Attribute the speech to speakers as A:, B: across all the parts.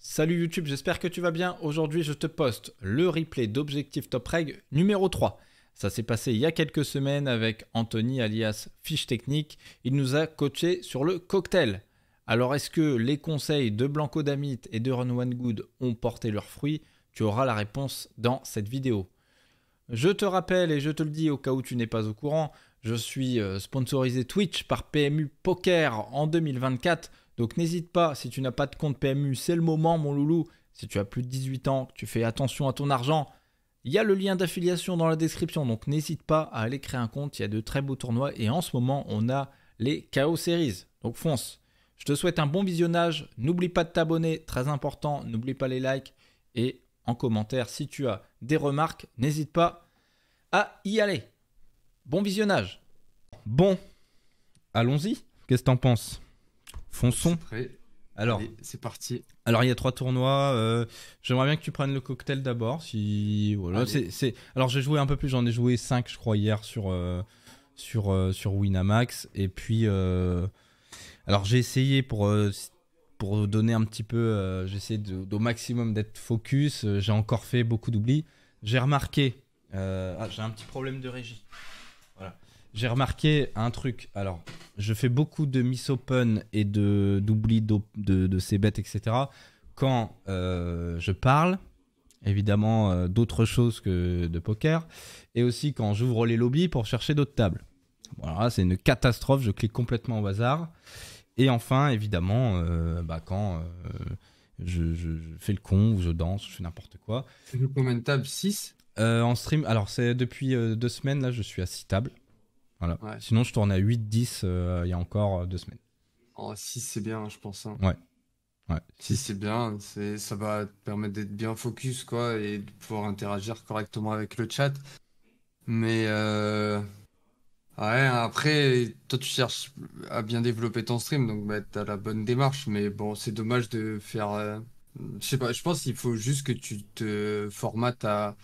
A: Salut YouTube, j'espère que tu vas bien. Aujourd'hui, je te poste le replay d'Objectif Top Reg numéro 3. Ça s'est passé il y a quelques semaines avec Anthony alias Fiche Technique. Il nous a coaché sur le cocktail. Alors, est-ce que les conseils de Blanco Damit et de Run One Good ont porté leurs fruits? Tu auras la réponse dans cette vidéo. Je te rappelle et je te le dis au cas où tu n'es pas au courant, je suis sponsorisé Twitch par PMU Poker en 2024. Donc n'hésite pas, si tu n'as pas de compte PMU, c'est le moment mon loulou. Si tu as plus de 18 ans, que tu fais attention à ton argent, il y a le lien d'affiliation dans la description. Donc n'hésite pas à aller créer un compte, il y a de très beaux tournois. Et en ce moment, on a les KO Series. Donc fonce. Je te souhaite un bon visionnage. N'oublie pas de t'abonner, très important. N'oublie pas les likes. Et en commentaire, si tu as des remarques, n'hésite pas à y aller. Bon visionnage. Bon, allons-y. Qu'est-ce que t'en penses? Fonçons.
B: Prêt.
A: Alors,
B: allez, c'est parti.
A: Alors, il y a 3 tournois. J'aimerais bien que tu prennes le cocktail d'abord. Si voilà, Alors, j'ai joué un peu plus. J'en ai joué 5, je crois, hier sur Winamax. Et puis, alors j'ai essayé pour donner un petit peu. J'ai essayé au maximum d'être focus. J'ai encore fait beaucoup d'oublis. J'ai remarqué. J'ai un petit problème de régie. Voilà. J'ai remarqué un truc. Alors, je fais beaucoup de miss open et d'oubli de ces bêtes, etc. Quand je parle, évidemment, d'autres choses que de poker. Et aussi quand j'ouvre les lobbies pour chercher d'autres tables. Voilà, c'est une catastrophe. Je clique complètement au hasard. Et enfin, évidemment, quand je fais le con ou je danse, je fais n'importe quoi.
B: Tu joues combien de tables? 6
A: en stream, alors c'est depuis 2 semaines, là, je suis à 6 tables. Voilà.
B: Ouais.
A: Sinon, je tourne à 8-10 il y a encore 2 semaines.
B: Oh, 6 c'est bien, je pense. Hein.
A: Ouais.
B: 6 c'est bien, ça va te permettre d'être bien focus quoi, et de pouvoir interagir correctement avec le chat. Mais ouais, après, toi tu cherches à bien développer ton stream, donc t'as la bonne démarche. Mais bon, c'est dommage de faire. Je sais pas, je pense qu'il faut juste que tu te formates à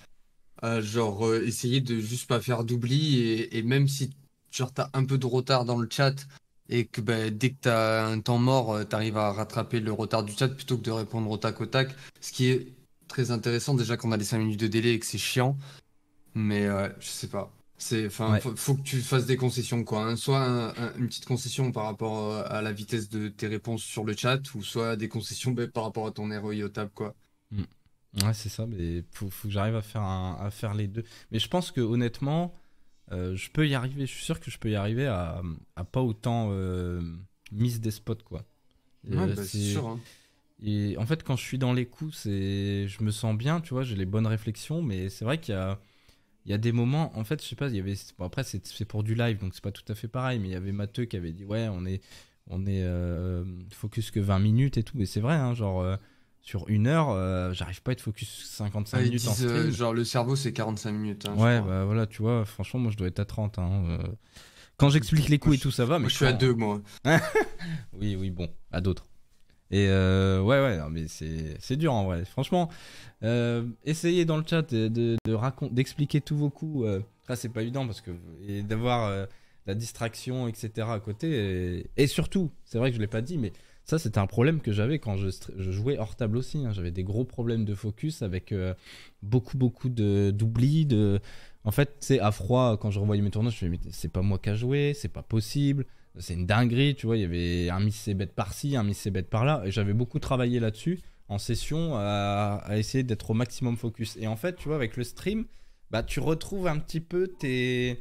B: genre essayer de juste pas faire d'oubli et même si genre t'as un peu de retard dans le chat et que dès que t'as un temps mort t'arrives à rattraper le retard du chat plutôt que de répondre au tac, ce qui est très intéressant déjà qu'on a les 5 minutes de délai et que c'est chiant, mais je sais pas,
A: Ouais.
B: faut que tu fasses des concessions quoi, hein. Soit une petite concession par rapport à la vitesse de tes réponses sur le chat, ou soit des concessions par rapport à ton ROI au table quoi.
A: Mm. Ouais, c'est ça, mais faut que j'arrive à faire les deux. Mais je pense que honnêtement, je peux y arriver. Je suis sûr que je peux y arriver à pas autant miss des spots, quoi.
B: Ouais, c'est sûr, hein.
A: Et en fait, quand je suis dans les coups, je me sens bien, tu vois, j'ai les bonnes réflexions, mais c'est vrai qu'il y a des moments, en fait, je sais pas, il y avait, bon, après c'est pour du live, donc c'est pas tout à fait pareil, mais il y avait Matteux qui avait dit, ouais, on est focus que 20 minutes et tout, et c'est vrai, hein, genre, sur 1 heure, j'arrive pas à être focus 55
B: Ils
A: minutes en
B: disent
A: stream.
B: genre le cerveau c'est 45 minutes, hein, je
A: Ouais,
B: crois.
A: bah voilà, tu vois, franchement, moi je dois être à 30, hein. Quand j'explique les coups et tout, ça va, mais
B: Moi je suis à
A: quand-
B: 2 moi.
A: Oui, bon, à d'autres. Et ouais, non, mais c'est dur en vrai. Franchement, essayez dans le chat d'expliquer tous vos coups. Ça, c'est pas évident parce que et d'avoir la distraction, etc. à côté. Et surtout, c'est vrai que je l'ai pas dit, mais ça, c'était un problème que j'avais quand je jouais hors table aussi, hein. J'avais des gros problèmes de focus avec beaucoup d'oubli. En fait, c'est à froid, quand je revoyais mes tournois, je me disais, mais c'est pas moi qui a joué, c'est pas possible. C'est une dinguerie, tu vois, il y avait un miss c bet par-ci, un miss c bet par-là, et j'avais beaucoup travaillé là-dessus en session à essayer d'être au maximum focus. Et en fait, tu vois, avec le stream, bah tu retrouves un petit peu les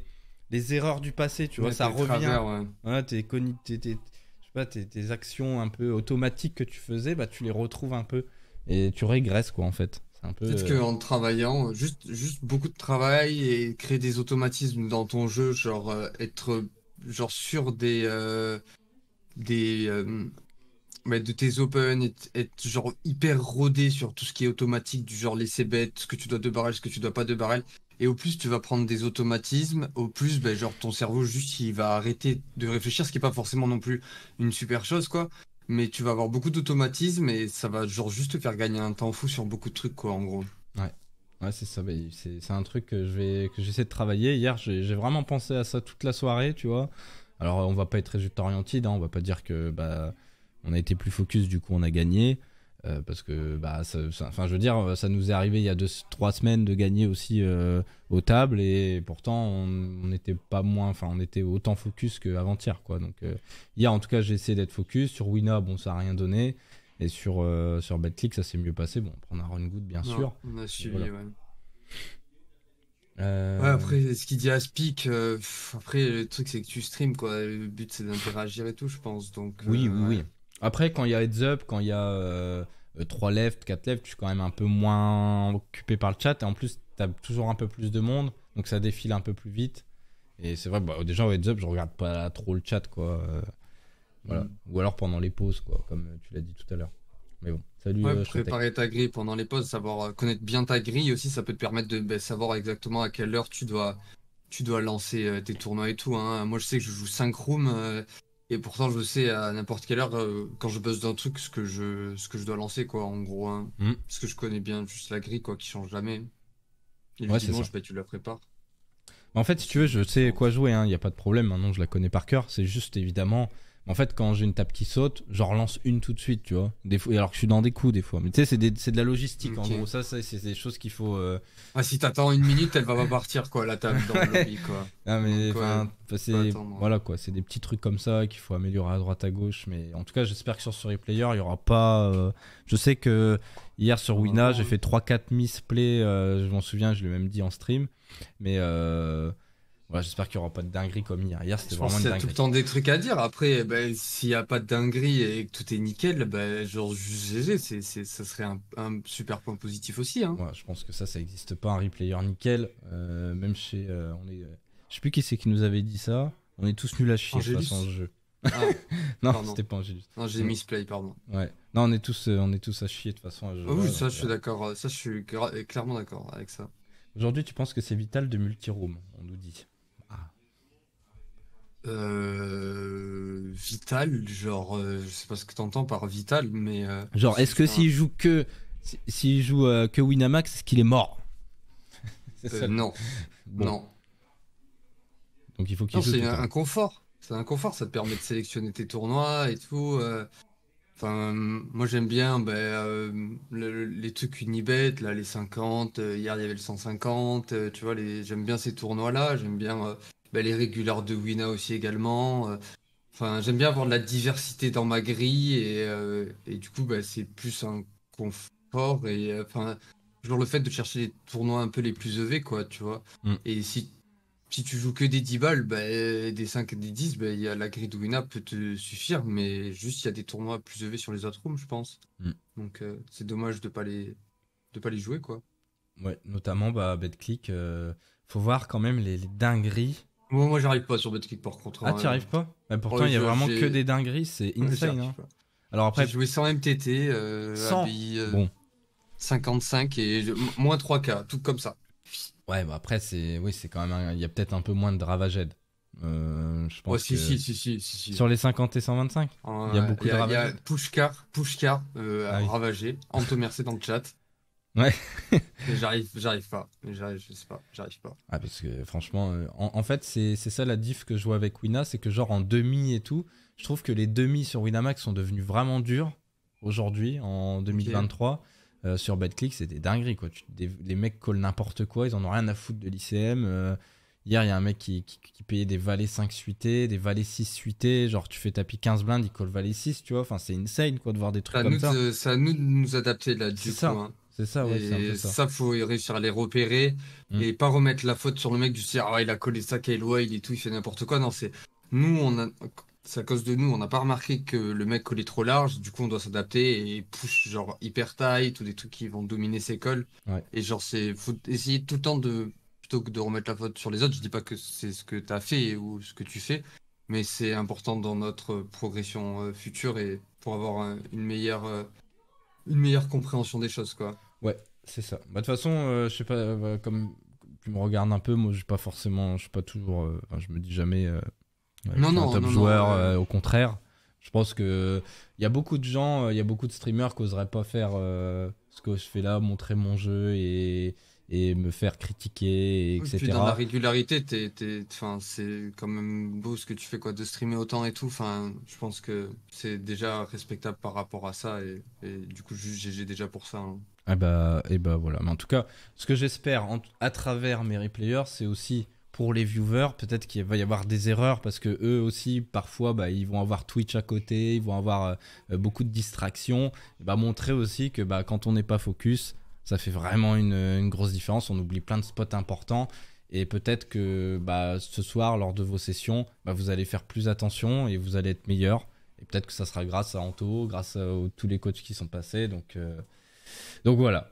A: erreurs du passé, tu vois,
B: Ouais,
A: ça
B: tes
A: revient.
B: travers, ouais.
A: Voilà, je sais pas, tes actions un peu automatiques que tu faisais, bah tu les retrouves un peu et tu régresses quoi en fait. C'est un peu
B: Peut-être qu'en travaillant, juste beaucoup de travail et créer des automatismes dans ton jeu, genre être genre sûr des de tes open, être genre hyper rodé sur tout ce qui est automatique, du genre laisser bête, ce que tu dois de barrel, ce que tu dois pas de barrel. Et au plus tu vas prendre des automatismes, au plus genre ton cerveau juste il va arrêter de réfléchir, ce qui est pas forcément non plus une super chose quoi. Mais tu vas avoir beaucoup d'automatismes et ça va genre juste te faire gagner un temps fou sur beaucoup de trucs quoi en gros.
A: ouais. Ouais, c'est ça, bah, c'est un truc que j'essaie de travailler. Hier, j'ai vraiment pensé à ça toute la soirée, tu vois. Alors, on va pas être résultat oriented, hein, on va pas dire que bah, on a été plus focus, du coup on a gagné. Parce que, bah, enfin, je veux dire, ça nous est arrivé il y a 3 semaines de gagner aussi aux tables, et pourtant, on n'était pas moins, enfin, on était autant focus qu'avant-hier, quoi. Donc, hier, en tout cas, j'ai essayé d'être focus. Sur Wina, bon, ça n'a rien donné. Et sur BetClick, ça s'est mieux passé. Bon, on a Run Good, bien
B: Non,
A: sûr.
B: on a suivi,
A: Voilà.
B: ouais. Ouais,
A: Euh,
B: après, ce qu'il dit à Speak, après, le truc, c'est que tu stream, quoi. Le but, c'est d'interagir et tout, je pense. Donc,
A: Oui, oui,
B: ouais.
A: oui. Après, quand il y a heads up, quand il y a 3 left, 4 left, tu es quand même un peu moins occupé par le chat. Et en plus, tu as toujours un peu plus de monde. Donc ça défile un peu plus vite. Et c'est vrai, bah, déjà au heads up, je regarde pas trop le chat, quoi. Voilà.
B: Mm.
A: Ou alors pendant les pauses, quoi, comme tu l'as dit tout à l'heure. Mais bon, salut
B: Ouais,
A: Shretek.
B: préparer ta grille pendant les pauses, savoir connaître bien ta grille aussi, ça peut te permettre de savoir exactement à quelle heure tu dois lancer tes tournois et tout, hein. Moi, je sais que je joue 5 rooms et pourtant, je sais à n'importe quelle heure, quand je buzz d'un truc, ce que je dois lancer, quoi, en gros, hein.
A: Hmm.
B: Parce que je connais bien juste la grille, quoi, qui change jamais. Et le
A: Ouais, c'est ça.
B: dimanche, bah, tu la prépares.
A: En fait, si tu veux, je sais quoi jouer, il n'y a pas de problème. Maintenant, je la connais par cœur. C'est juste évidemment. En fait, quand j'ai une table qui saute, j'en relance une tout de suite, tu vois. Des fois, alors que je suis dans des coups, des fois. Mais tu sais, c'est de la logistique, en
B: Ok.
A: gros. Ça, c'est des choses qu'il faut.
B: Ah, si t'attends une minute, elle va pas partir, quoi, la table dans le lobby, quoi.
A: Ah, mais
B: Donc, ouais,
A: enfin,
B: faut attendre.
A: voilà quoi. C'est des petits trucs comme ça qu'il faut améliorer à droite à gauche. Mais en tout cas, j'espère que sur ce replayer, il y aura pas. Je sais que hier sur Wina, j'ai fait 3-4 misplays. Je m'en souviens, je l'ai même dit en stream. Mais voilà, j'espère qu'il n'y aura pas de dinguerie comme hier. Hier, c'était
B: Je pense
A: vraiment
B: qu'il
A: une
B: y a tout le
A: dinguerie.
B: temps des trucs à dire. Après, ben, s'il n'y a pas de dinguerie et que tout est nickel, ben, genre juste GG, ça serait un super point positif aussi, hein.
A: Ouais, je pense que ça n'existe pas un replayer nickel. Même chez. Je sais plus qui c'est qui nous avait dit ça. On est tous nuls à chier de toute façon en
B: Angélus.
A: jeu.
B: Ah,
A: Non,
B: pardon.
A: c'était pas Angélus.
B: Non, j'ai misplay, pardon.
A: Ouais. Non, on est tous à chier de toute façon à ce
B: Ah
A: jeu-là.
B: oui, ça,
A: Donc,
B: je suis d'accord. Ça, je suis clairement d'accord avec ça.
A: aujourd'hui, tu penses que c'est vital de multi-room, on nous dit. Ah.
B: Vital, genre, je sais pas ce que t'entends par vital, mais
A: Genre, est-ce que
B: enfin,
A: s'il joue que Winamax, est-ce qu'il est mort? C'est ça.
B: non,
A: Bon,
B: non.
A: donc il faut qu'il
B: Non,
A: joue
B: c'est
A: tout le
B: un
A: temps.
B: confort. C'est un confort, ça te permet de sélectionner tes tournois et tout. Enfin, moi j'aime bien les trucs Unibet, là, les 50. Hier il y avait le 150. Tu vois, j'aime bien ces tournois-là. J'aime bien les régulars de Wina aussi également. Enfin, j'aime bien avoir de la diversité dans ma grille et du coup, bah, c'est plus un confort et enfin, genre le fait de chercher les tournois un peu les plus EV, quoi, tu vois.
A: Mm.
B: Et si tu joues que des 10 balles, bah, des 5 et des 10, bah, il y a la grille de Wina peut te suffire, mais juste il y a des tournois plus EV sur les autres rooms, je pense.
A: Mm.
B: Donc c'est dommage de pas les jouer, quoi.
A: Ouais, notamment bah, BetClick. Faut voir quand même les dingueries.
B: Moi, j'arrive pas sur BetClick par contre,
A: Ah, t'y
B: hein.
A: arrives pas? Bah, pourtant,
B: Ouais,
A: il y a vraiment que
B: j'ai
A: des dingueries, c'est
B: ouais,
A: insane.
B: j'arrive
A: Hein.
B: pas.
A: Alors
B: J'ai
A: après,
B: joué sans MTT,
A: 100.
B: ABI
A: Bon,
B: 55 et moins 3K, tout comme ça.
A: ouais, bah après, oui, c'est quand même. Il y a peut-être un peu moins de ravaged. Je
B: Ouais,
A: pense que.
B: si.
A: Sur les 50 et 125, il y a beaucoup de
B: Il y a
A: ravaged.
B: Pushkar
A: Ah oui.
B: ravagé, Anto Mercé dans le chat.
A: Ouais.
B: Mais j'arrive pas. Je sais pas, j'arrive pas.
A: Ah, parce que franchement, en fait, c'est ça la diff que je vois avec Wina, c'est que genre en demi et tout, je trouve que les demi sur Winamax sont devenus vraiment durs aujourd'hui, en 2023. Sur BetClick, c'est des dingueries, quoi. Les mecs collent n'importe quoi, ils en ont rien à foutre de l'ICM. Hier, il y a un mec qui payait des valets 5 suités, des valets 6 suités. Genre, tu fais tapis 15 blindes, il colle valet 6, tu vois. Enfin, c'est insane, quoi, de voir des trucs comme ça.
B: C'est à nous de nous adapter là,
A: C'est
B: du coup,
A: ça.
B: hein.
A: C'est ça, ouais, c'est un peu
B: Et
A: ça.
B: ça, faut réussir à les repérer
A: Mm.
B: et pas remettre la faute sur le mec du dire, ah, il a collé ça, Kyle Wild et tout, il fait n'importe quoi. Non, nous, c'est à cause de nous, on n'a pas remarqué que le mec collait trop large, du coup, on doit s'adapter et push genre hyper tight ou des trucs qui vont dominer ses calls.
A: Ouais.
B: Et genre, faut essayer tout le temps plutôt que de remettre la faute sur les autres, je dis pas que c'est ce que tu as fait ou ce que tu fais, mais c'est important dans notre progression future et pour avoir une meilleure compréhension des choses, quoi.
A: Ouais, c'est ça. Bah, de toute façon, je sais pas, comme tu me regardes un peu, moi, j'ai pas forcément, je suis pas toujours, enfin, je me dis jamais, ouais, je suis un top joueur, au contraire. Je pense que il y a beaucoup de gens, il y a beaucoup de streamers qui oseraient pas faire ce que je fais là, montrer mon jeu et et me faire critiquer,
B: Et puis dans la
A: etc.
B: régularité, enfin, c'est quand même beau ce que tu fais, quoi, de streamer autant et tout. Enfin, je pense que c'est déjà respectable par rapport à ça. Et du coup, juste GG déjà pour ça, hein.
A: Et bah voilà. Mais en tout cas, ce que j'espère à travers mes replayers, c'est aussi pour les viewers, peut-être qu'il va y avoir des erreurs parce que eux aussi, parfois, bah, ils vont avoir Twitch à côté, ils vont avoir beaucoup de distractions. Et bah, montrer aussi que bah, quand on n'est pas focus, ça fait vraiment une grosse différence. On oublie plein de spots importants. Et peut-être que bah, ce soir, lors de vos sessions, bah, vous allez faire plus attention et vous allez être meilleur. Et peut-être que ça sera grâce à Anto, grâce à tous les coachs qui sont passés. Donc voilà.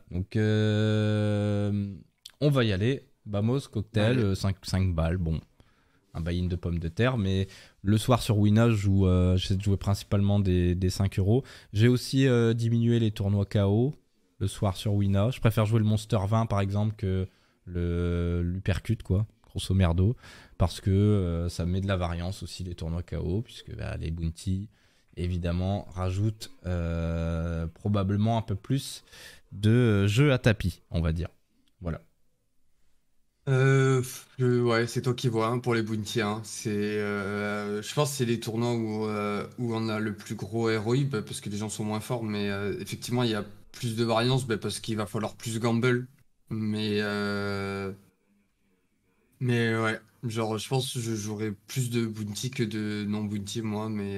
A: On va y aller. Bamos, cocktail,
B: Allez.
A: 5 balles. Bon, un buy-in de pommes de terre. Mais le soir sur Wina, j'essaie de jouer principalement des 5 euros. J'ai aussi diminué les tournois KO le soir sur Wina. Je préfère jouer le Monster 20 par exemple que l'Upercut, quoi, grosso merdo. Parce que ça met de la variance aussi les tournois KO. Puisque bah, les bounty, évidemment, rajoutent probablement un peu plus de jeux à tapis, on va dire. Voilà.
B: Ouais, c'est toi qui vois, hein, pour les bounty, hein. Je pense que c'est les tournois où on a le plus gros ROI, bah, parce que les gens sont moins forts, mais effectivement, il y a plus de variance, bah, parce qu'il va falloir plus gamble. Mais, euh, mais ouais, genre, je pense que je jouerai plus de bounty que de non-bounty, moi, mais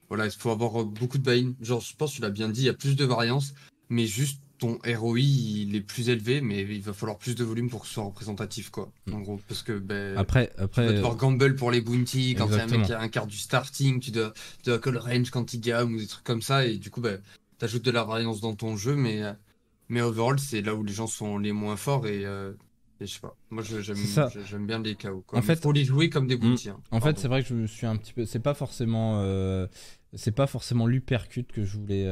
B: voilà, il faut avoir beaucoup de buy-in. Genre, je pense que tu l'as bien dit, il y a plus de variance, mais juste ton ROI, il est plus élevé, mais il va falloir plus de volume pour que ce soit représentatif, quoi. En gros, parce que ben,
A: Après
B: tu vas devoir gamble pour les bounty, quand c'est un mec
A: exactement.
B: qui a un quart du starting, tu dois call range quand il gamme ou des trucs comme ça, et du coup, ben, t'ajoutes de la variance dans ton jeu, mais overall, c'est là où les gens sont les moins forts, et je sais pas. Moi,
A: C'est ça.
B: j'aime bien les KO, quoi.
A: En
B: Mais
A: fait,
B: faut les jouer comme des
A: hmm,
B: bounty, hein.
A: en fait, c'est
B: Pardon.
A: vrai que je me suis un petit peu. C'est pas forcément l'Upercut que je voulais.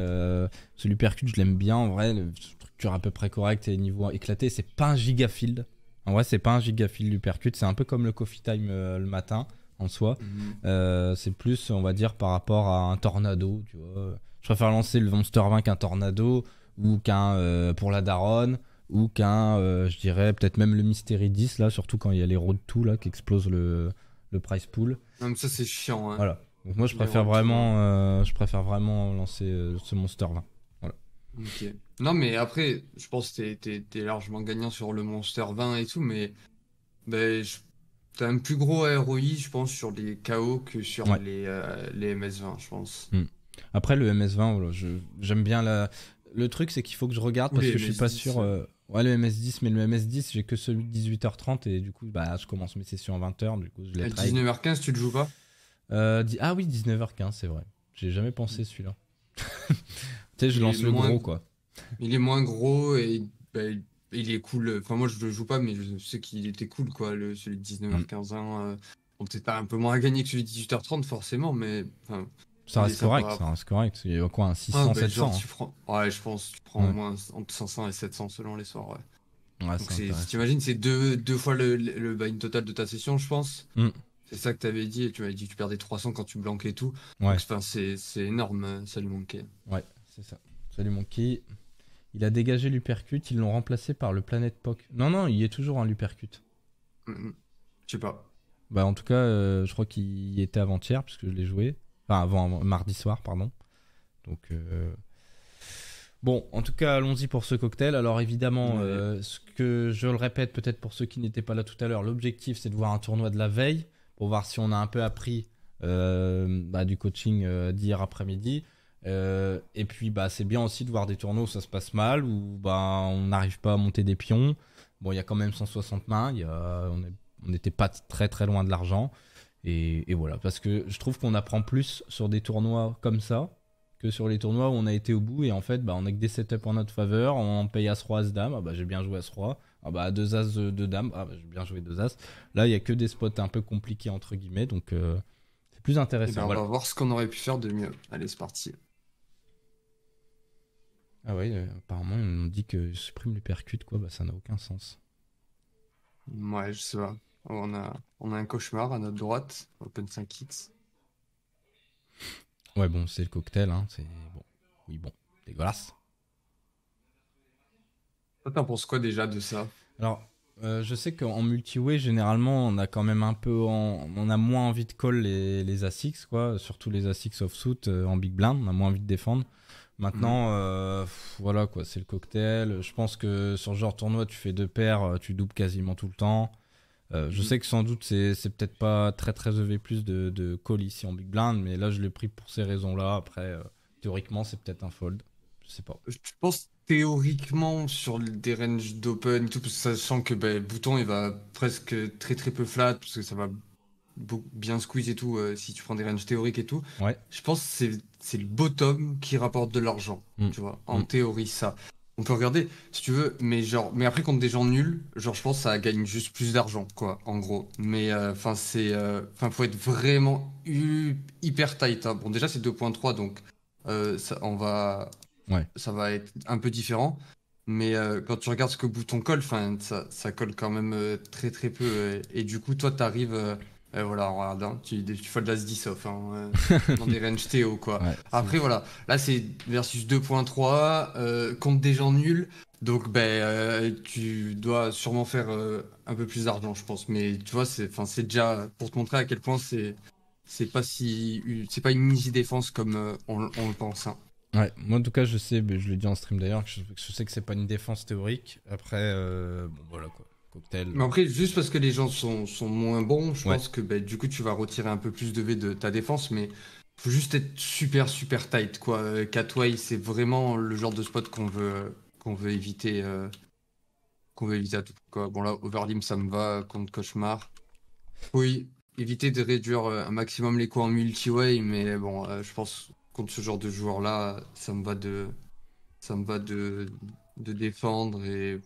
A: Ce l'Upercut, je l'aime bien en vrai. Le structure à peu près correcte et niveau éclaté. C'est pas un gigafield. En vrai, c'est pas un gigafield l'Upercut. C'est un peu comme le coffee time le matin en soi.
B: Mhm.
A: C'est plus, on va dire, par rapport à un tornado. Tu vois. Je préfère lancer le Monster 20 qu'un tornado ou qu'un pour la daronne ou qu'un, je dirais, peut-être même le Mystery 10 là, surtout quand il y a les Road 2 là qui explosent le price pool.
B: Non, mais ça, c'est chiant, hein.
A: Voilà. Donc moi
B: Les retours, hein.
A: je préfère vraiment lancer ce Monster 20. Voilà.
B: Ok. Non, mais après, je pense que t'es largement gagnant sur le Monster 20 et tout, mais ben, t'as un plus gros ROI, je pense, sur les KO que sur
A: Ouais.
B: les MS-20, je pense.
A: Hmm. Après le MS20, voilà, j'aime bien la. Le truc c'est qu'il faut que je regarde
B: Ou
A: parce
B: les
A: que je suis pas
B: MS-10.
A: sûr. Ouais le MS10, mais le MS10 j'ai que celui de 18h30 et du coup bah je commence mes sessions à 20h, du coup je les
B: À
A: trade.
B: 19h15, tu le joues pas?
A: Ah oui 19h15 c'est vrai. J'ai jamais pensé celui-là. Tu sais je
B: Il est
A: lance le
B: moins,
A: gros quoi.
B: il est moins gros et ben, il est cool. Enfin, moi, je le joue pas, mais je sais qu'il était cool, quoi, celui de
A: Hmm.
B: 19h15, hein. Bon, peut-être pas un peu moins à gagner que celui de 18h30, forcément, mais enfin,
A: Ça
B: il est
A: reste correct,
B: sympa.
A: ça reste correct. Il y a quoi un
B: Ah,
A: 600
B: ben, genre,
A: 700 hein.
B: tu prends. Ouais, je pense que tu prends au
A: Ouais.
B: moins entre 500 et 700 selon les soirs, ouais.
A: Ouais
B: Donc,
A: c'est
B: si
A: intéressant.
B: t'imagines, c'est deux fois le buy-in total de ta session, je pense.
A: Hmm.
B: C'est ça que t'avais dit, et tu m'avais dit que tu perdais 300 quand tu blanquais et tout. Donc,
A: Ouais
B: enfin, c'est énorme, ça lui manquait.
A: ouais c'est ça. Salut Monkey. Il a dégagé l'Upercut, ils l'ont remplacé par le Planet Poc. Non, non, il y est toujours un Lupercut.
B: Mhm. Je sais pas.
A: Bah, en tout cas, je crois qu'il y était avant-hier, puisque je l'ai joué. Enfin, mardi soir, pardon. Donc, bon, en tout cas, allons-y pour ce cocktail. Alors, évidemment,
B: Allez.
A: ce que je le répète, peut-être pour ceux qui n'étaient pas là tout à l'heure, l'objectif, c'est de voir un tournoi de la veille, pour voir si on a un peu appris bah, du coaching d'hier après-midi. Et puis, bah, c'est bien aussi de voir des tournois où ça se passe mal, où bah, on n'arrive pas à monter des pions. Bon, il y a quand même 160 mains, on n'était pas très très loin de l'argent. Et voilà, parce que je trouve qu'on apprend plus sur des tournois comme ça que sur les tournois où on a été au bout et en fait, bah, on a que des setups en notre faveur, on paye As-Roi, As-Dame, ah bah j'ai bien joué As-Roi, ah bah 2 As, 2 Dames, ah bah j'ai bien joué 2 As. Là, il y a que des spots un peu compliqués entre guillemets, donc c'est plus
B: Eh ben,
A: intéressant.
B: on
A: Voilà.
B: va voir ce qu'on aurait pu faire de mieux. Allez, c'est parti.
A: Ah ouais, apparemment, on nous dit que je supprime l'hypercute, quoi, bah ça n'a aucun sens.
B: Ouais, je sais pas. On a un cauchemar à notre droite. Open 5 hits.
A: Ouais, bon, c'est le cocktail, hein, c'est bon. Oui, bon, dégueulasse.
B: Toi, t'en penses quoi déjà de ça?
A: Alors, je sais qu'en multi-way, généralement, on a quand même un peu. On a moins envie de call les ASICs, quoi. Surtout les ASICs offsuit en big blind. On a moins envie de défendre.
B: Mhm.
A: Maintenant, voilà, quoi. C'est le cocktail. Je pense que sur ce genre de tournoi, tu fais deux paires, tu doubles quasiment tout le temps. Je
B: Mhm.
A: sais que sans doute, c'est peut-être pas très très EV+ de call ici en big blind, mais là, je l'ai pris pour ces raisons-là. Après, théoriquement, c'est peut-être un fold. Je sais pas.
B: Je pense théoriquement sur des ranges d'open et tout, parce que sachant que ben, Bouton il va presque très très peu flat, parce que ça va bien squeeze et tout, si tu prends des ranges théoriques et tout.
A: Ouais.
B: Je pense que c'est le bottom qui rapporte de l'argent,
A: Mm.
B: tu vois, en
A: Mm.
B: théorie ça. On peut regarder si tu veux, mais genre, mais après contre des gens nuls, genre je pense que ça gagne juste plus d'argent, quoi, en gros. Mais enfin faut être vraiment hyper tight, hein. Bon déjà c'est 2.3 donc on va
A: Ouais.
B: ça va être un peu différent. Mais quand tu regardes ce que Bouton colle, enfin, ça colle quand même très très peu. Et du coup, toi, t'arrives, voilà, regarde, hein, tu fais de l'As-10 off, hein, dans des ranges Théo, quoi.
A: Ouais, c'est
B: Après,
A: ouf.
B: voilà, là, c'est versus 2.3, contre des gens nuls. Donc, ben, tu dois sûrement faire un peu plus d'argent, je pense. Mais tu vois, enfin, c'est déjà pour te montrer à quel point c'est pas une easy défense comme on le pense, hein.
A: Ouais, moi en tout cas, je sais, mais je l'ai dit en stream d'ailleurs, que je sais que c'est pas une défense théorique. Après, bon voilà quoi. Cocktail.
B: Mais après, juste parce que les gens sont moins bons, je
A: Ouais,
B: pense que bah, du coup, tu vas retirer un peu plus de V de ta défense, mais faut juste être super, super tight, quoi. Catway, c'est vraiment le genre de spot qu'on veut éviter, qu'on veut éviter à tout prix, quoi. Bon, là, Overlim, ça me va contre Cauchemar. Oui, éviter de réduire un maximum les coups en multi-way, mais bon, je pense contre ce genre de joueur-là, ça me va de défendre et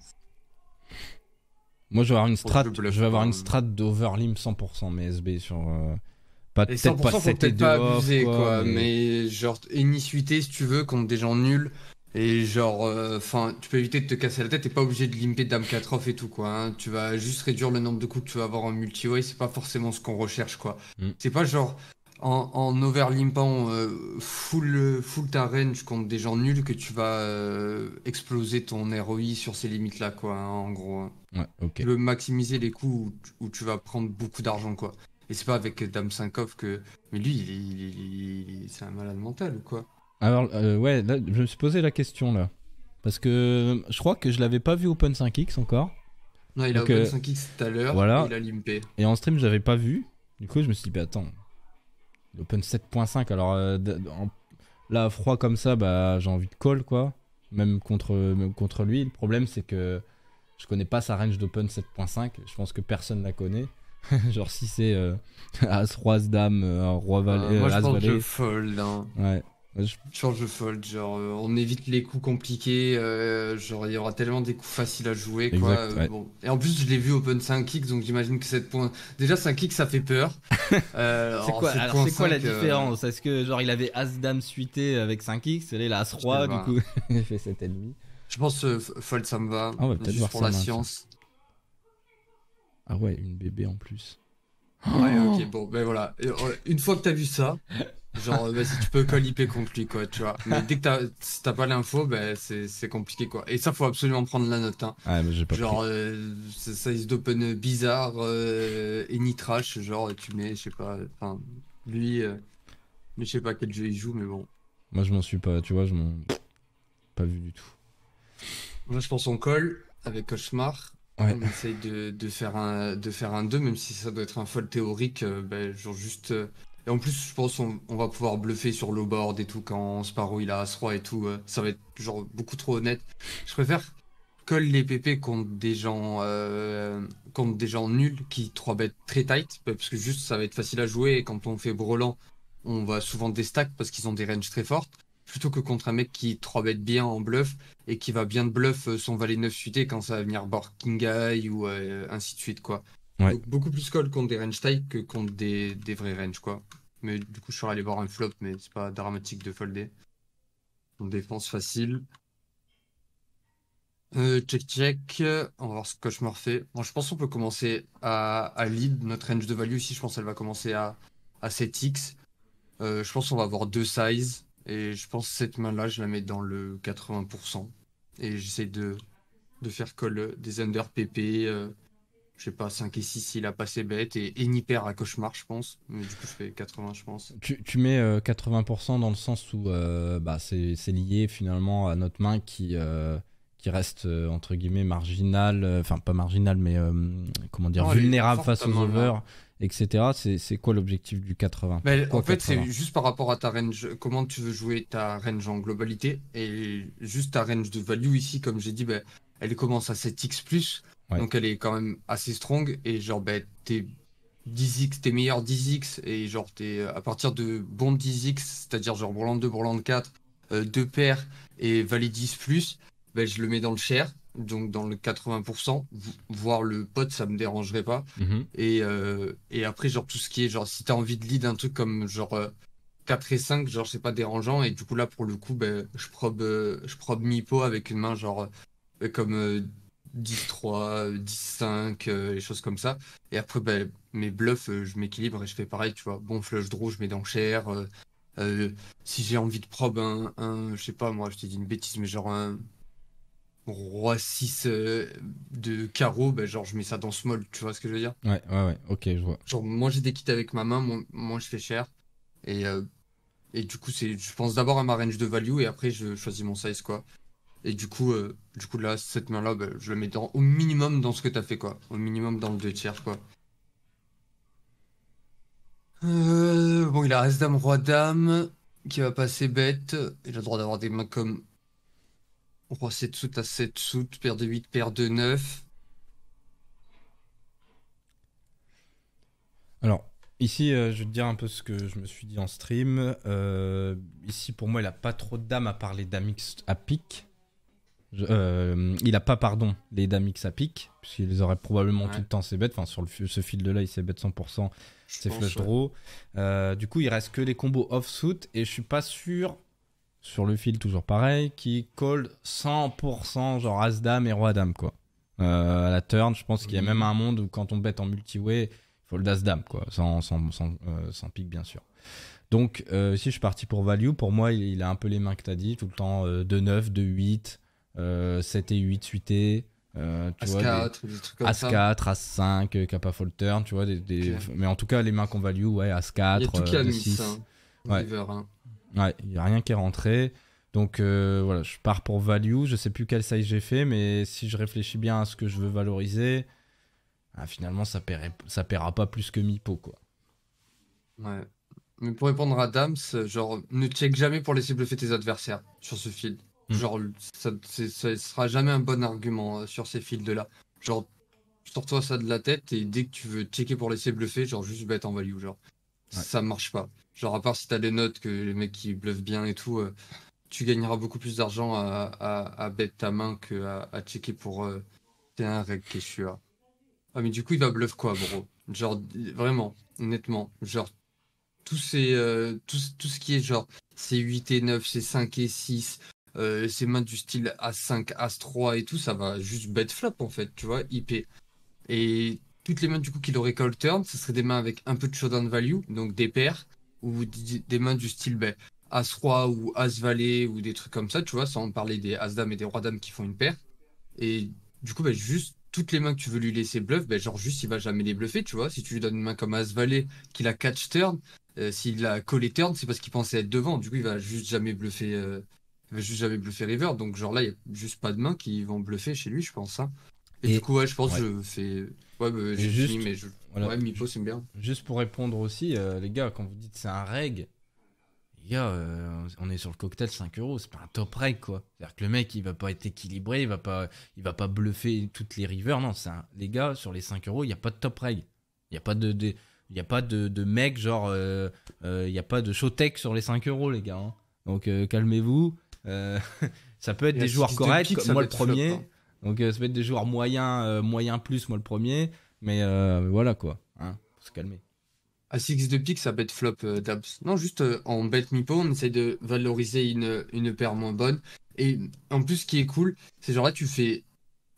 A: moi
B: je pense que je
A: je
B: bluffe,
A: vais avoir une
B: quoi.
A: strat d'Overlim 100% mais SB sur. Pas,
B: Et
A: peut-être pas
B: 100%, faut
A: 7 et
B: peut-être
A: 2
B: pas
A: off,
B: abuser,
A: quoi,
B: quoi.
A: mais.
B: Mais genre, initiuté, si tu veux, contre des gens nuls. Et genre, enfin, tu peux éviter de te casser la tête. T'es pas obligé de limper Dame 4 off et tout, quoi, hein. Tu vas juste réduire le nombre de coups que tu vas avoir en multi-way. C'est pas forcément ce qu'on recherche, quoi.
A: Hmm.
B: C'est pas genre, en overlimpant full ta range contre des gens nuls que tu vas exploser ton ROI sur ces limites-là, quoi, hein, en gros, hein.
A: Ouais, ok.
B: Tu veux maximiser les coups où tu vas prendre beaucoup d'argent, quoi. Et c'est pas avec Dame 5 off que. Mais lui, c'est un malade mental ou quoi?
A: Alors, ouais, là, je me suis posé la question là. Parce que je crois que je l'avais pas vu Open 5X encore.
B: Non, il a
A: Donc,
B: open 5x tout à l'heure et
A: voilà.
B: il a limpé.
A: Et en stream, j'avais pas vu. Du coup, je me suis dit, bah attends, l'Open 7.5, alors là, à froid comme ça, bah j'ai envie de call quoi. Même contre lui. Le problème, c'est que je connais pas sa range d'Open 7.5. Je pense que personne la connaît. Genre, si c'est As, Roi, As, Dame, Roi, Valet,
B: Moi, je
A: As,
B: pense que je
A: Valet.
B: fold, hein.
A: Ouais. Je-
B: Je pense que je fold. Genre, on évite les coups compliqués. Genre, il y aura tellement des coups faciles à jouer, quoi.
A: Exact, ouais.
B: Bon. Et en plus, je l'ai vu open 5x, donc j'imagine que 7 points. Déjà, 5x, ça fait peur. Alors,
A: C'est quoi la
B: 7.5,
A: différence? Est-ce que genre il avait As Dame suité avec 5x et là il a As
B: je sais
A: Roi du
B: pas.
A: coup il fait 7,5.
B: Je pense que fold, ça me va.
A: Ah, on va peut-être
B: Juste
A: voir
B: pour
A: sa
B: la
A: main, tiens.
B: science.
A: Ah ouais, une bébé en plus.
B: Ouais,
A: Oh,
B: ok, bon, ben voilà. Et, une fois que t'as vu ça, genre, vas-y, tu peux call contre lui, quoi, tu vois. Mais dès que si t'as pas l'info, ben, c'est compliqué, quoi. Et ça, faut absolument prendre la note, hein.
A: ah mais j'ai pas pris.
B: Genre, size d'open bizarre, et ni trash, genre, tu mets, je sais pas, enfin, lui, mais je sais pas quel jeu il joue, mais bon.
A: Moi je m'en suis pas, tu vois, je m'en pas vu du tout.
B: Moi, je pense on call avec Cauchemar.
A: Ouais.
B: On essaye de faire un 2 même si ça doit être un fold théorique, ben, genre juste. Et en plus, je pense on va pouvoir bluffer sur low board et tout quand Sparrow il a As-Roi et tout. Ça va être genre beaucoup trop honnête. Je préfère call les PP contre des gens nuls qui 3 bet très tight, parce que juste ça va être facile à jouer et quand on fait brelan, on va souvent déstack parce qu'ils ont des ranges très fortes. Plutôt que contre un mec qui 3 bet bien en bluff et qui va bien de bluff son valet 9 suité quand ça va venir board king high ou ainsi de suite, quoi.
A: Ouais.
B: Donc beaucoup plus call contre des range tight que contre des vrais ranges, quoi. Mais du coup, je serais allé voir un flop, mais c'est pas dramatique de folder. Donc défense facile. Check check. On va voir ce que Cauchemar fait. Bon, je pense qu'on peut commencer à lead. Notre range de value ici, je pense qu'elle va commencer à 7x. Je pense qu'on va avoir deux sizes. Et je pense que cette main-là, je la mets dans le 80%. Et j'essaie de de faire call des under PP. Je sais pas, 5 et 6 il a pas ses bêtes. Et une hyper à cauchemar, je pense. Mais du coup, je fais 80, je pense.
A: Tu mets 80% dans le sens où c'est lié finalement à notre main qui reste entre guillemets marginale, enfin pas marginale, mais comment dire,
B: Non, elle est
A: vulnérable
B: forte
A: face
B: ta
A: aux
B: main
A: over,
B: là.
A: etc. C'est quoi l'objectif du 80?
B: Ben,
A: Pourquoi
B: en fait, c'est
A: 80?
B: juste par rapport à ta range, comment tu veux jouer ta range en globalité. Et juste ta range de value ici, comme j'ai dit, ben, elle commence à 7x+.
A: Ouais.
B: Donc elle est quand même assez strong. Et genre, ben, t'es 10x, t'es meilleur 10x. Et genre, t'es à partir de bon 10x, c'est-à-dire genre Bourland 2, Bourland 4, deux paires et Valet 10+, ben, je le mets dans le share. Donc dans le 80%, voire le pot, ça me dérangerait pas.
A: Mhm.
B: Et après, genre, tout ce qui est, genre, si t'as envie de lead un truc comme, genre, 4 et 5 genre, c'est pas dérangeant. Et du coup, là, pour le coup, ben, je probe mi-pot avec une main, genre, comme 10-3, 10-5, les choses comme ça. Et après, ben, mes bluffs, je m'équilibre et je fais pareil, tu vois. Bon flush draw, je mets dans cher. Euh, si j'ai envie de probe je sais pas, moi, je t'ai dit une bêtise, mais genre, un roi 6 de carreau, ben, genre, je mets ça dans small, tu vois ce que je veux dire?
A: Ouais, ok, je vois.
B: Genre, moi j'ai des kits avec ma main, moi je fais cher. Et, euh, et du coup, je pense d'abord à ma range de value et après je choisis mon size, quoi. Et du coup là, cette main-là, bah, je la mets au minimum dans ce que t'as fait, quoi. Au minimum dans le 2 tiers, quoi. Bon, il a As-Dame, Roi-Dame, qui va passer bête. Il a le droit d'avoir des mains comme Roi 7 soutes à 7 soutes, paire de 8, paire de 9.
A: Alors, ici, je vais te dire un peu ce que je me suis dit en stream. Ici, pour moi, il a pas trop de dames à part les dames X à pique. Il a pas, pardon, les dames X à pique, puisqu'il les aurait probablement tout
B: Ouais,
A: le temps ses bêtes. Enfin, ce field-là, il s'est bet 100%,
B: je
A: c'est
B: pense,
A: flush
B: ouais.
A: draw. Du coup, il reste que les combos off-suit, et je suis pas sûr, sur le field, toujours pareil, qui call 100%, genre As-Dame et Roi-Dame, quoi. À la turn, je pense qu'il y a même
B: Mhm.
A: un monde où quand on bet en multi-way, il faut le As-Dame, quoi, sans pique, bien sûr. Donc, si je suis parti pour value, pour moi, il a un peu les mains que tu as dit, tout le temps 2-9, 2-8, 7 et 8 suités, tu vois, des
B: As-4, des trucs comme ça.
A: As-4, As-5, Kappa Full Turn, tu vois,
B: Ok.
A: mais en tout cas, les mains qu'on value, ouais,
B: Il y a
A: As-4,
B: tout qui a mis
A: 2-6,
B: ça,
A: ouais,
B: River, hein.
A: ouais, il n'y a rien qui est rentré. Donc, voilà, je pars pour value, je sais plus quel size j'ai fait, mais si je réfléchis bien à ce que je veux valoriser, finalement, ça paiera pas plus que mi-pot, quoi.
B: Ouais. Mais pour répondre à Dams, genre, ne check jamais pour laisser bluffer tes adversaires sur ce field.
A: Hmm.
B: Genre, ça sera jamais un bon argument sur ces fields-là. Genre, sors-toi ça de la tête et dès que tu veux checker pour laisser bluffer, genre, juste bet en value, genre.
A: Ouais.
B: Ça marche pas. Genre, à part si t'as des notes que les mecs qui bluffent bien et tout, tu gagneras beaucoup plus d'argent à bet ta main que à checker pour t'es un reg qui est sûr. Ah, mais du coup, il va bluff quoi, bro? Genre, vraiment, honnêtement. Genre, tout ce qui est genre c'est 8 et 9 c'est 5 et 6 ces mains du style As-5, As-3 et tout, ça va juste bet flop en fait, tu vois, IP. Et toutes les mains du coup qu'il aurait call turn, ce seraient des mains avec un peu de showdown value, donc des paires, ou des mains du style ben, As-Roi ou As-Valet ou des trucs comme ça, tu vois, sans parler des As-Dame et des Rois-Dames qui font une paire. Et du coup, bah, juste toutes les mains que tu veux lui laisser bluff, bah, genre juste il va jamais les bluffer, tu vois. Si tu lui donnes une main comme As-Valet qu'il a catch turn, s'il a collé turn, c'est parce qu'il pensait être devant. Du coup, il va juste jamais bluffer river. Donc genre là, il y a juste pas de mains qui vont bluffer chez lui, je pense, hein. Et du
A: Et,
B: coup, ouais, je pense que
A: ouais.
B: je fais. Ouais, bah,
A: Et
B: j'ai fini,
A: juste,
B: mais
A: voilà,
B: ouais, Mipo, c'est bien.
A: juste pour répondre aussi, les gars, quand vous dites c'est un reg, les gars, on est sur le cocktail 5 euros, c'est pas un top reg quoi. C'est-à-dire que le mec il va pas être équilibré, il va pas bluffer toutes les rivers, non, les gars, sur les 5 euros, il n'y a pas de top reg. Il n'y a pas il y a pas de mec genre, il n'y a pas de showtech sur les 5 euros, les gars, hein. Donc calmez-vous. Euh, ça peut être
B: Et à
A: des joueurs
B: 6 de
A: corrects,
B: pique,
A: comme
B: ça
A: moi
B: va
A: le
B: être flop, hein.
A: premier. Donc ça peut être des joueurs moyens, moyens plus, moi le premier. Mais voilà quoi, hein, faut se calmer.
B: À 6 de pique, ça bet flop, Dabs. Non, juste en bet Mipo, on essaye de valoriser une paire moins bonne. Et en plus, ce qui est cool, c'est genre là, tu fais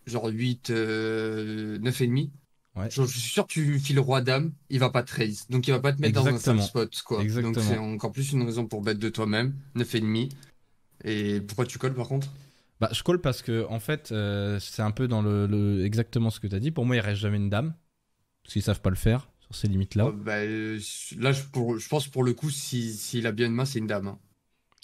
B: genre 8 9 et demi.
A: Ouais,
B: Genre, je suis sûr que tu files roi dame, il va pas te raise. Donc, il va pas te mettre dans un sale
A: exactement.
B: spot, quoi. Donc, c'est
A: Exactement.
B: encore plus une raison pour bet de toi-même. 9 et demi. Et pourquoi tu colles, par contre?
A: Bah, je call parce que, en fait, c'est un peu dans exactement ce que tu as dit. Pour moi, il reste jamais une dame. Parce qu'ils savent pas le faire sur ces limites-là.
B: Bah, là, je pense pour le coup, s'il a bien une main, c'est une dame, hein.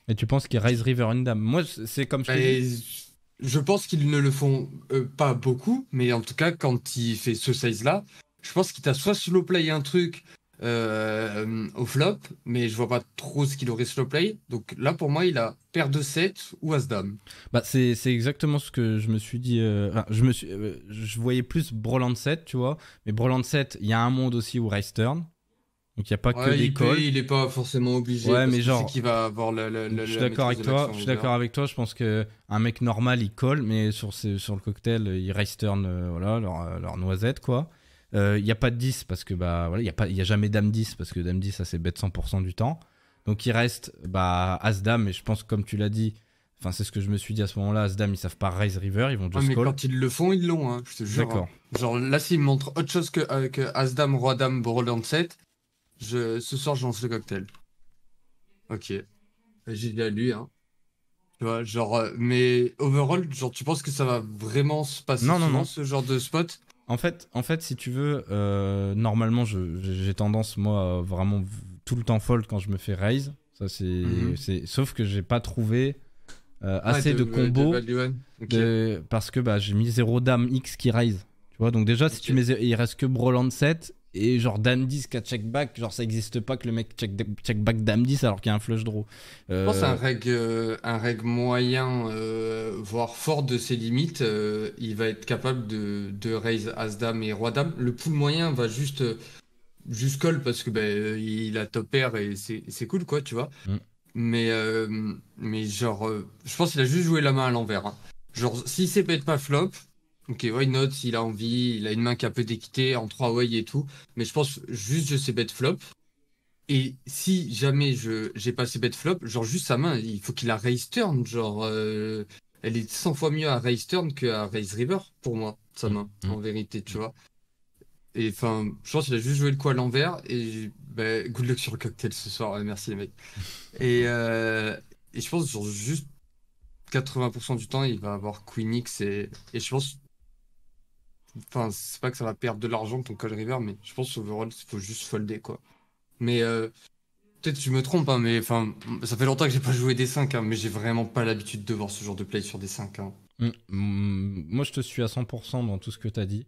A: Et tu penses qu'ils Rise River une dame? Moi, c'est comme je
B: Bah,
A: te dis.
B: je pense qu'ils ne le font pas beaucoup, mais en tout cas, quand il fait ce size-là, je pense qu'il t'a soit slow play un truc au flop, mais je vois pas trop ce qu'il aurait slow play. Donc là, pour moi, il a paire de 7 ou as-dame.
A: Bah, c'est exactement ce que je me suis dit. Enfin, je voyais plus Broland 7, tu vois. Mais Broland 7, il y a un monde aussi où Race Turn. Donc, il n'y a pas que
B: Ouais,
A: des calls.
B: il est pas forcément obligé
A: Ouais,
B: parce
A: mais
B: qu'il sait
A: genre,
B: qu'il va avoir
A: je suis
B: la
A: d'accord
B: maîtrise
A: avec
B: de
A: toi.
B: l'action
A: Je suis
B: river.
A: d'accord avec toi. Je pense que un mec normal, il colle, mais sur le cocktail, il Race Turn, voilà, leur noisette, quoi. Il n'y a pas de 10 parce que, bah, voilà, il y a jamais Dame 10 parce que Dame 10, ça c'est bête 100% du temps. Donc, il reste, bah, As-Dame. Et je pense que, comme tu l'as dit, enfin, c'est ce que je me suis dit à ce moment-là, As-Dame, ils savent pas Raise River, ils vont
B: Ouais,
A: just
B: mais
A: call.
B: quand ils le font, ils l'ont, hein, je te jure, hein.
A: D'accord.
B: Genre là, s'ils me montrent autre chose que As-Dame, Roi-Dame, Roland 7, ce soir, je lance le cocktail. Ok. J'ai bien lu, hein. Tu vois, genre, mais overall, genre, tu penses que ça va vraiment se passer
A: Non, non,
B: souvent,
A: non.
B: ce genre de spot?
A: En fait, si tu veux, normalement, j'ai tendance, moi, à vraiment tout le temps fold quand je me fais raise. Ça,
B: Mhm.
A: sauf que j'ai pas trouvé
B: Ah,
A: assez de
B: de
A: combos
B: value one. Ok,
A: parce que bah, j'ai mis 0 dame X qui raise. Tu vois, donc déjà, si tu
B: ok.
A: mets, il reste que Broland 7 et genre dame 10 qui a check back, genre ça existe pas que le mec check back dame 10 alors qu'il y a un flush draw.
B: Je pense
A: Euh,
B: un reg moyen, voire fort de ses limites, il va être capable de raise As-Dame et Roi-Dame. Le pool moyen va juste call parce que ben, il a top pair et c'est cool, quoi, tu vois.
A: hmm.
B: Mais genre, je pense qu'il a juste joué la main à l'envers, hein. Genre, s'il sait peut-être pas flop, ok, why not, s'il a envie, il a une main qui a peu d'équité en 3 way et tout. Mais je pense juste je sais bet flop. Et si jamais j'ai passé bet flop, genre juste sa main, il faut qu'il a raise turn. Genre, elle est 100 fois mieux à raise turn qu'à raise river, pour moi, sa
A: Hmm,
B: main,
A: hmm,
B: en vérité, tu
A: hmm.
B: vois. Et enfin, je pense qu'il a juste joué le coup à l'envers. Et ben, good luck sur le cocktail ce soir, merci les mecs. Et, euh, et je pense, genre, juste 80% du temps, il va avoir Queen X. Et je pense, enfin, c'est pas que ça va perdre de l'argent ton call river, mais je pense overall, il faut juste folder, quoi. Mais peut-être que je me trompe, hein, mais enfin, ça fait longtemps que j'ai pas joué des 5, hein, mais j'ai vraiment pas l'habitude de voir ce genre de play sur des 5, hein.
A: Moi, je te suis à 100% dans tout ce que tu as dit.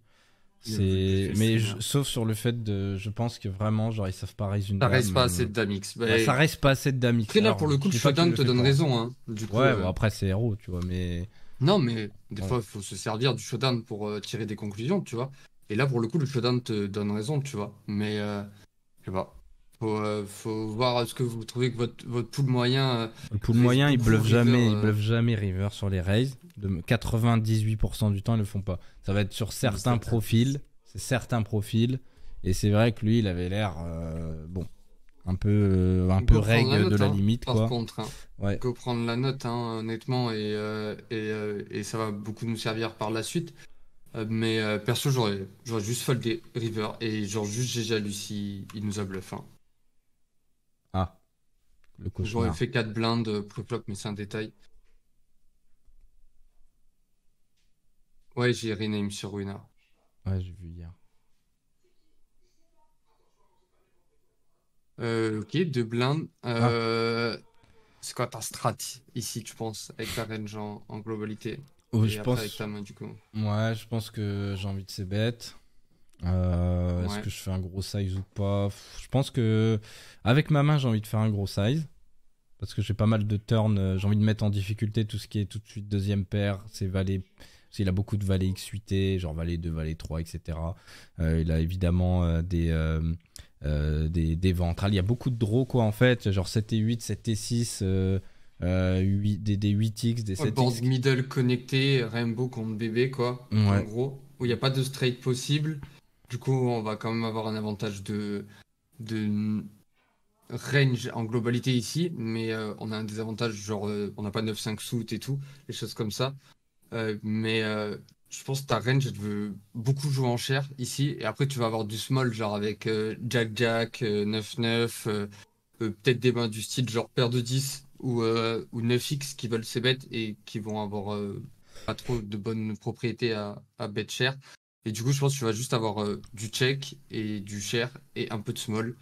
B: J'ai fait le
A: Mais
B: streamer.
A: sauf sur le fait de. Je pense que vraiment, genre, ils savent pas raise une
B: Ça reste
A: dame.
B: pas assez de dame X.
A: Ouais, ça
B: Bah,
A: reste pas assez de dame X.
B: après, là,
A: Alors,
B: pour le
A: je
B: coup, le
A: dis pas qu'il
B: showdown
A: le
B: te
A: fait
B: donne
A: pas.
B: raison, hein. Du coup,
A: Ouais, bon, après, c'est héros, tu vois, mais.
B: non, mais des
A: Ouais.
B: fois, il faut se servir du showdown pour tirer des conclusions, tu vois. Et là, pour le coup, le showdown te donne raison, tu vois. Mais, je sais pas. Faut voir ce que vous trouvez que votre pool moyen
A: Le pool
B: raise
A: moyen,
B: beaucoup river.
A: ils bluffent jamais river sur les raises. De 98% du temps, ils le font pas. Ça va être sur
B: Mais ça
A: certains
B: t'abuse.
A: profils. C'est certains profils. Et c'est vrai que lui, il avait l'air. Bon, un peu
B: Go prendre
A: reg
B: la
A: de
B: note,
A: la
B: hein,
A: limite,
B: par
A: quoi.
B: contre, hein.
A: Ouais.
B: Go prendre la note, hein, honnêtement, et ça va beaucoup nous servir par la suite. Mais perso, j'aurais juste foldé River et genre juste GG Lucie, il nous a bluff, hein.
A: Ah, le
B: J'aurais
A: cauchemar.
B: fait 4 blindes pré-flop, mais c'est un détail. Ouais, j'ai rename sur Winner.
A: Ouais, j'ai vu hier.
B: Ok, 2 blindes.
A: Ah,
B: C'est quoi ta strat ici, tu penses, avec ta range en globalité?
A: oh,
B: Et après avec ta main, du coup.
A: je pense que j'ai envie de ces bêtes. Est-ce
B: Ouais.
A: que je fais un gros size ou pas? Je pense que avec ma main, j'ai envie de faire un gros size. Parce que j'ai pas mal de turns. J'ai envie de mettre en difficulté tout ce qui est tout de suite deuxième paire. C'est valet. Parce qu'il a beaucoup de valets X8, genre valet 2, valet 3, etc. Il a évidemment des ventrales. Il y a beaucoup de draws, quoi, en fait. Genre 7 et 8, 7 et 6, des 8X, des
B: Ouais, board
A: 7X.
B: middle connecté, Rainbow contre bébé, quoi. En
A: Ouais.
B: gros, où il n'y a pas de straight possible. Du coup, on va quand même avoir un avantage de range en globalité ici, mais on a un désavantage, genre on n'a pas 9-5 suit et tout, les choses comme ça. Mais je pense que ta range, elle veut beaucoup jouer en chair ici, et après tu vas avoir du small, genre avec Jack-Jack, 9-9, peut-être des mains du style genre paire de 10. ou 9x qui veulent ces bêtes et qui vont avoir pas trop de bonnes propriétés à bet cher. Et du coup, je pense que tu vas juste avoir du check et du cher et un peu de small.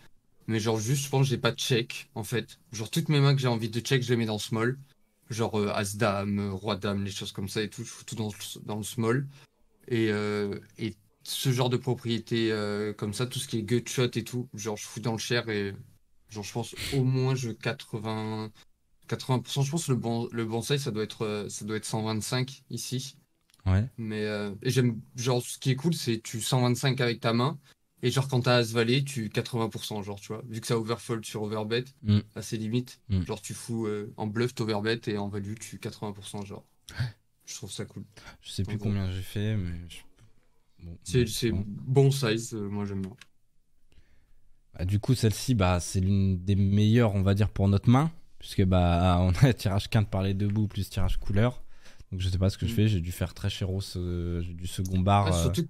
B: Mais genre juste, je pense que j'ai pas de check en fait. Genre toutes mes mains que j'ai envie de check, je les mets dans small. Genre As-Dame, Roi-Dame, les choses comme ça et tout. Je fous tout dans le small. Et ce genre de propriété comme ça, tout ce qui est gutshot et tout, genre je fous dans le cher et genre je pense au moins je 80%. Je pense que le bon size ça doit être 125 ici.
A: Ouais.
B: Mais et j'aime genre ce qui est cool c'est tu 125 avec ta main et genre quand t'as As-Valet tu 80% genre tu vois. Vu que ça overfold sur overbet
A: Mm,
B: à ses limites,
A: mm.
B: genre tu fous en bluff t'overbet et en value tu 80% genre. Je trouve ça cool
A: Je sais
B: en
A: plus
B: gros.
A: combien j'ai fait, mais bon,
B: C'est
A: bon.
B: bon size, moi j'aime bien.
A: Bah, du coup, celle-ci, bah, c'est l'une des meilleures, on va dire, pour notre main, puisque bah, on a tirage quinte par les deux bouts plus tirage couleur. Donc je sais pas ce que je
B: Mm.
A: fais, j'ai dû faire très chéros du second bar.
B: Ah, surtout que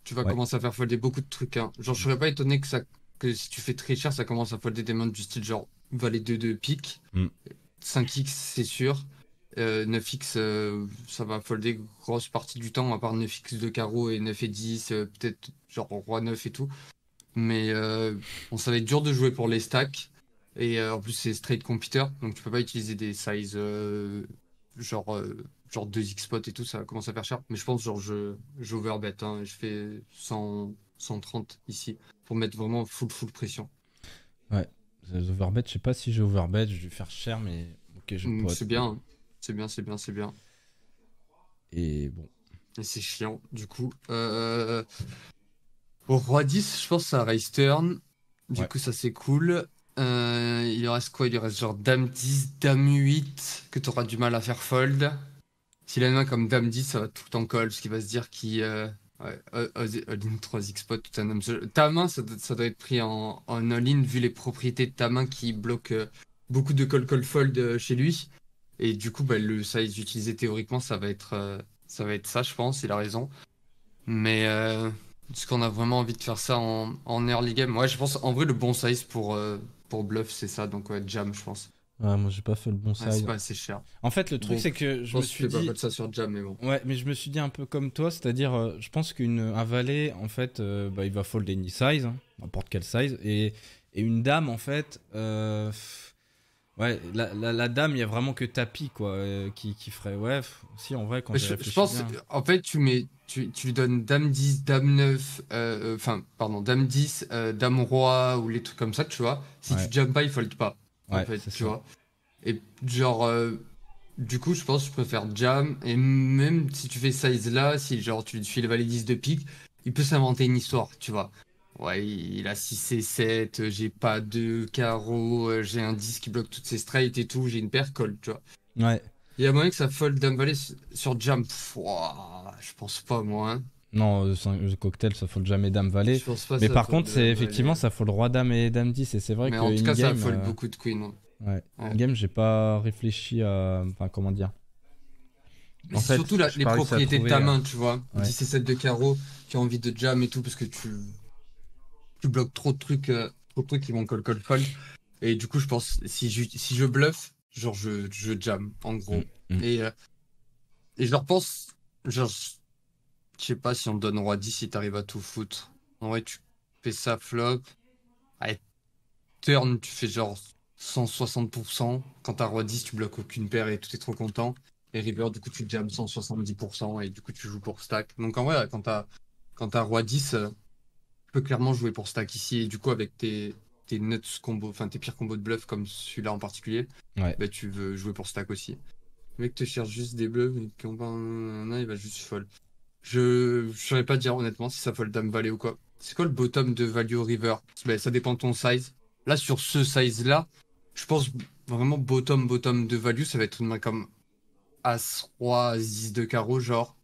B: tu vas
A: Ouais,
B: commencer à faire folder beaucoup de trucs, hein. Genre je serais pas étonné que si tu fais très cher, ça commence à folder des mains du style genre valet 2 de pique,
A: Mm.
B: 5x c'est sûr. 9x ça va folder grosse partie du temps à part 9x de carreau et 9 et 10 peut-être genre roi 9 et tout. Mais bon, ça va être dur de jouer pour les stacks. Et en plus, c'est straight computer. Donc, tu peux pas utiliser des sizes genre, genre 2x pot et tout. Ça commence à faire cher. Mais je pense, genre, j'overbet. Hein, je fais 100, 130 ici. Pour mettre vraiment full pression.
A: ouais. Les overbet, je sais pas si j'ai overbet, j'ai dû faire cher, mais ok, je pote.
B: C'est bien. Hein. C'est bien, c'est bien, c'est bien.
A: Et bon,
B: Et c'est chiant, du coup. Au roi 10, je pense que ça raise turn. Du
A: ouais.
B: coup, ça c'est cool. Il lui reste quoi? Il lui reste genre Dame 10, Dame 8 que tu auras du mal à faire fold. S'il a une main comme Dame 10, ça va tout le temps call, ce qui va se dire qui. Ouais, all-in 3x pot, tout un homme seul. Ta main, ça doit être pris en all-in vu les propriétés de ta main qui bloquent beaucoup de call fold chez lui. Et du coup, bah, le size utilisé théoriquement, ça va être ça, je pense, il a raison. Mais est-ce qu'on a vraiment envie de faire ça en early game? Ouais, je pense en vrai le bon size pour bluff, c'est ça. Donc ouais, jam, je pense.
A: Ouais, moi j'ai pas fait le bon
B: Ouais, c'est
A: size.
B: pas assez cher.
A: En fait, le truc,
B: Bon,
A: c'est que
B: je
A: je me
B: pense que tu
A: suis
B: fais pas
A: dit.
B: de ça sur jam, mais bon.
A: Ouais, mais je me suis dit un peu comme toi, c'est-à-dire, je pense qu'un valet, en fait, bah, il va fold any size, hein, n'importe quel size, et une dame, en fait, ouais, la dame, il y a vraiment que tapis, quoi, qui ferait, ouais, si, en vrai, quand
B: Mais
A: j'ai
B: je
A: réfléchi
B: pense,
A: bien.
B: en fait, tu lui donnes Dame 10, Dame 9, enfin, pardon, Dame 10, Dame Roi ou les trucs comme ça, tu vois. Si tu
A: Ouais,
B: jam pas, il fold pas, en
A: ouais,
B: fait,
A: c'est
B: tu
A: ça.
B: vois. Et genre, du coup, je pense que je préfère jam. Et même si tu fais size là, si genre tu lui files valet 10 de pique, il peut s'inventer une histoire, tu vois. Ouais, il a 6 et 7, j'ai pas de carreau, j'ai un 10 qui bloque toutes ses straights et tout, j'ai une paire call, tu vois.
A: Ouais,
B: Il y a moyen que ça fold dame valet sur jam. Pff, ouah, je pense pas, moi, hein.
A: non, le cocktail, ça fold jamais dame valet,
B: Je pense pas que
A: mais
B: ça
A: par
B: fold
A: contre, c'est
B: dame
A: effectivement,
B: valet.
A: ça fold roi dame et dame 10, et c'est vrai
B: Mais
A: que
B: en tout cas, ça
A: in-game,
B: fold beaucoup de queen.
A: ouais,
B: Ouais.
A: in-game, j'ai pas réfléchi à, enfin, comment dire.
B: Mais
A: En
B: c'est
A: fait,
B: surtout
A: je
B: les
A: pas réussi à
B: propriétés de ta
A: trouver,
B: main, tu vois.
A: ouais.
B: 10 et 7 de carreau, tu as envie de jam et tout parce que tu bloques trop de trucs qui vont call fold. Et du coup, je pense, si je bluffe, genre, je jam, en
A: Mm,
B: gros.
A: mm.
B: Et je leur pense, genre, je sais pas si on te donne roi 10 si t'arrives à tout foutre. En vrai, tu fais ça flop. Allez, turn, tu fais genre 160%. Quand t'as roi 10, tu bloques aucune paire et tout est trop content. Et river, du coup, tu jam 170% et du coup, tu joues pour stack. Donc, en vrai, quand t'as roi 10, tu peux clairement jouer pour stack ici. Et du coup, avec tes nuts combos, enfin, tes pires combos de bluff comme celui-là en particulier,
A: Ouais.
B: bah, tu veux jouer pour stack aussi. Le mec te cherche juste des bluffs et quand il va juste fold. Je saurais pas dire honnêtement si ça fold dame valet ou quoi. C'est quoi le bottom de value river? Ben, ça dépend de ton size. Là, sur ce size-là, je pense vraiment bottom de value, ça va être une main comme As, Roi, As 10 de carreau, genre.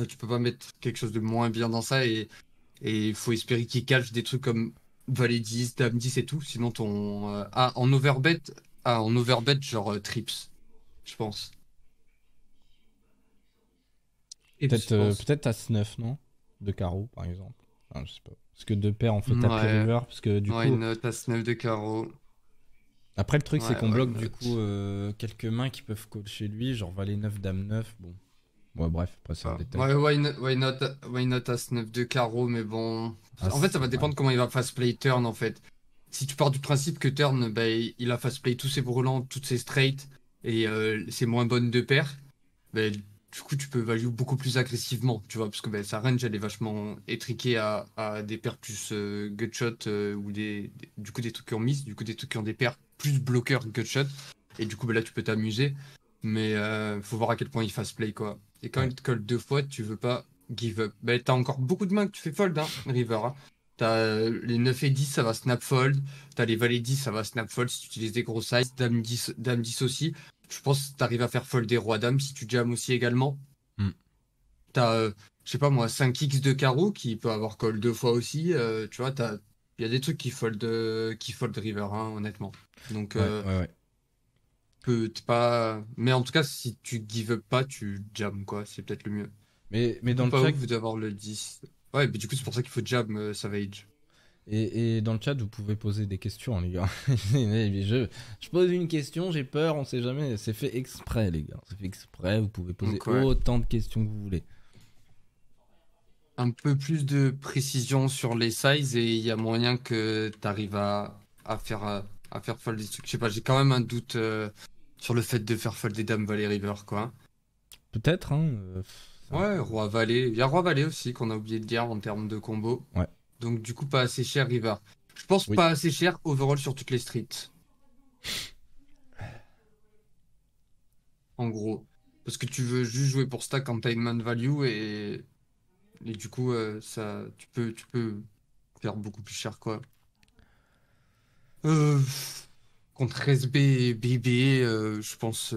B: Tu peux pas mettre quelque chose de moins bien dans ça et il faut espérer qu'il cache des trucs comme Valet 10, Dame 10 et tout. Sinon, en overbet, genre trips, je pense. Trips,
A: Peut-être
B: je pense.
A: peut-être As-9, non? De carreau, par exemple. Enfin, je sais pas. Parce que deux paires, on fait tapis
B: Ouais,
A: river. Parce que du
B: ouais,
A: coup,
B: une As 9 de carreau.
A: Après, le truc, c'est
B: Ouais,
A: qu'on
B: why
A: bloque du
B: not?
A: coup quelques mains qui peuvent call chez lui, genre valet 9, dame 9. Bon, ouais, bref, après, c'est un
B: Ah,
A: détail.
B: ouais, why not as 9 de carreau, mais bon.
A: Ah,
B: En fait, ça va
A: ouais.
B: dépendre comment il va fast play turn, en fait. Si tu pars du principe que turn, bah, il a fast play tous ses brûlants, toutes ses straight, et ses moins bonnes de paires, bah, du coup, tu peux value beaucoup plus agressivement, tu vois, parce que bah, sa range, elle est vachement étriquée à des paires plus gutshot, ou du coup, des trucs qui ont miss, du coup, des trucs qui ont des paires plus bloqueurs gutshot, et du coup, bah, là, tu peux t'amuser, mais faut voir à quel point il fast play, quoi. Et quand
A: Ouais.
B: il te colle deux fois, tu veux pas give up. Bah, t'as encore beaucoup de mains que tu fais fold, hein, River, hein. T'as les 9 et 10, ça va snap fold. T'as les valets 10, ça va snap fold si tu utilises des gros sizes. Dame 10 aussi. Je pense que t'arrives à faire fold des rois dames si tu jams aussi également.
A: Hmm.
B: T'as, je sais pas moi, 5x de carreau qui peut avoir call deux fois aussi. Tu vois, il y a des trucs qui fold river, hein, honnêtement. Donc,
A: Ouais, ouais, ouais.
B: t'es pas. Mais en tout cas, si tu give up pas, tu jam, quoi. C'est peut-être le mieux.
A: Mais
B: Du
A: dans
B: coup,
A: le
B: pas
A: chat,
B: ouf d'avoir le 10. Ouais, mais du coup, c'est pour ça qu'il faut jam Savage.
A: et dans le chat, vous pouvez poser des questions, les gars. Je pose une question, j'ai peur, on sait jamais. C'est fait exprès, les gars. C'est fait exprès, vous pouvez poser
B: Donc, ouais.
A: autant de questions que vous voulez.
B: Un peu plus de précision sur les sizes et il y a moyen que tu arrives à faire fold des trucs. Je sais pas, j'ai quand même un doute sur le fait de faire fold des dames Valet River, quoi.
A: Peut-être, hein. C'est un
B: Ouais,
A: peu.
B: Roi Valet. Il y a Roi Valet aussi qu'on a oublié de dire en termes de combo.
A: Ouais,
B: Donc, du coup, pas assez cher River. Je pense
A: oui.
B: pas assez cher overall sur toutes les streets, en gros. Parce que tu veux juste jouer pour stack containment value et du coup, tu peux faire beaucoup plus cher, quoi. Euh, Contre SB et BB, je pense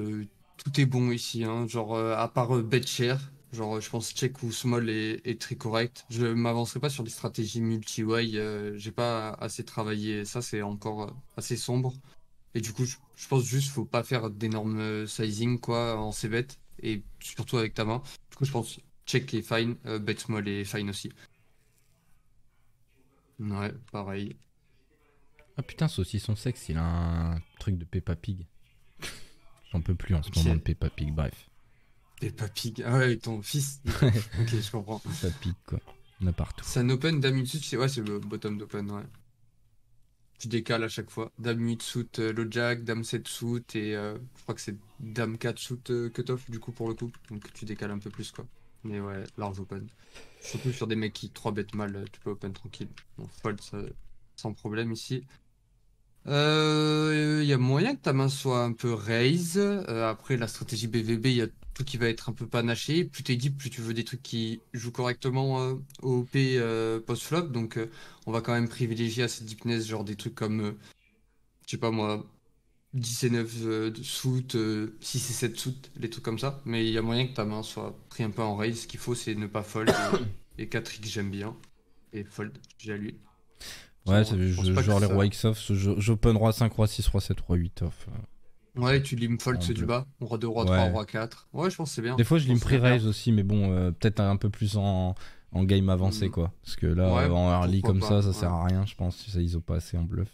B: tout est bon ici, hein. Genre, à part bet cher, genre, je pense check ou small est très correct. Je m'avancerai pas sur les stratégies multi-way, j'ai pas assez travaillé. Ça, c'est encore assez sombre. Et du coup, je pense juste faut pas faire d'énormes sizing, quoi, en c-bet, et surtout avec ta main. Du coup, je pense check est fine, bet small est fine aussi. Ouais, pareil.
A: Ah putain, saucisson sexe, il a un truc de Peppa Pig. J'en peux plus en ce moment de
B: Ok.
A: Peppa Pig, bref.
B: Peppa Pig. Ah ouais, ton fils, du coup. Ok, je comprends.
A: Peppa Pig, quoi. On a partout.
B: C'est un open, dame 8 suit, ouais, c'est le bottom d'open, ouais. Tu décales à chaque fois. Dame 8 suit, le jack, dame 7 suit, et je crois que c'est dame 4 suit cut-off, du coup, pour le coup. Donc tu décales un peu plus, quoi. Mais ouais, large open. Surtout sur des mecs qui 3 bet mal, tu peux open tranquille. Bon, fold, sans problème ici. Il y a moyen que ta main soit un peu raise. Après, la stratégie BVB, il y a tout qui va être un peu panaché. Plus t'es deep, plus tu veux des trucs qui jouent correctement au OP post-flop. Donc, on va quand même privilégier à cette deepness, genre des trucs comme, je sais pas moi, 10 et 9 de suit, 6 et 7 suit, les trucs comme ça. Mais il y a moyen que ta main soit pris un peu en raise. Ce qu'il faut, c'est ne pas fold. Et 4x, j'aime bien. Et fold, j'ai à lui.
A: Ouais,
B: Sinon, je pense pas que
A: genre les rois
B: ça.
A: X off, j'open roi 5, roi 6, roi 7, roi 8 off.
B: Ouais, tu lim fold
A: En
B: ceux du
A: bluff.
B: bas. Roi 2, roi 3,
A: Ouais.
B: roi 4. Ouais, je pense que c'est bien.
A: Des fois, je
B: Je pense
A: lim
B: que c'est bien.
A: pre-raise aussi, mais bon, peut-être un peu plus en game avancé,
B: Hmm.
A: quoi. Parce que là,
B: Ouais,
A: en early
B: pourquoi
A: comme
B: pas.
A: ça
B: Ouais.
A: sert à rien, je pense, si ça ISO pas assez en bluff.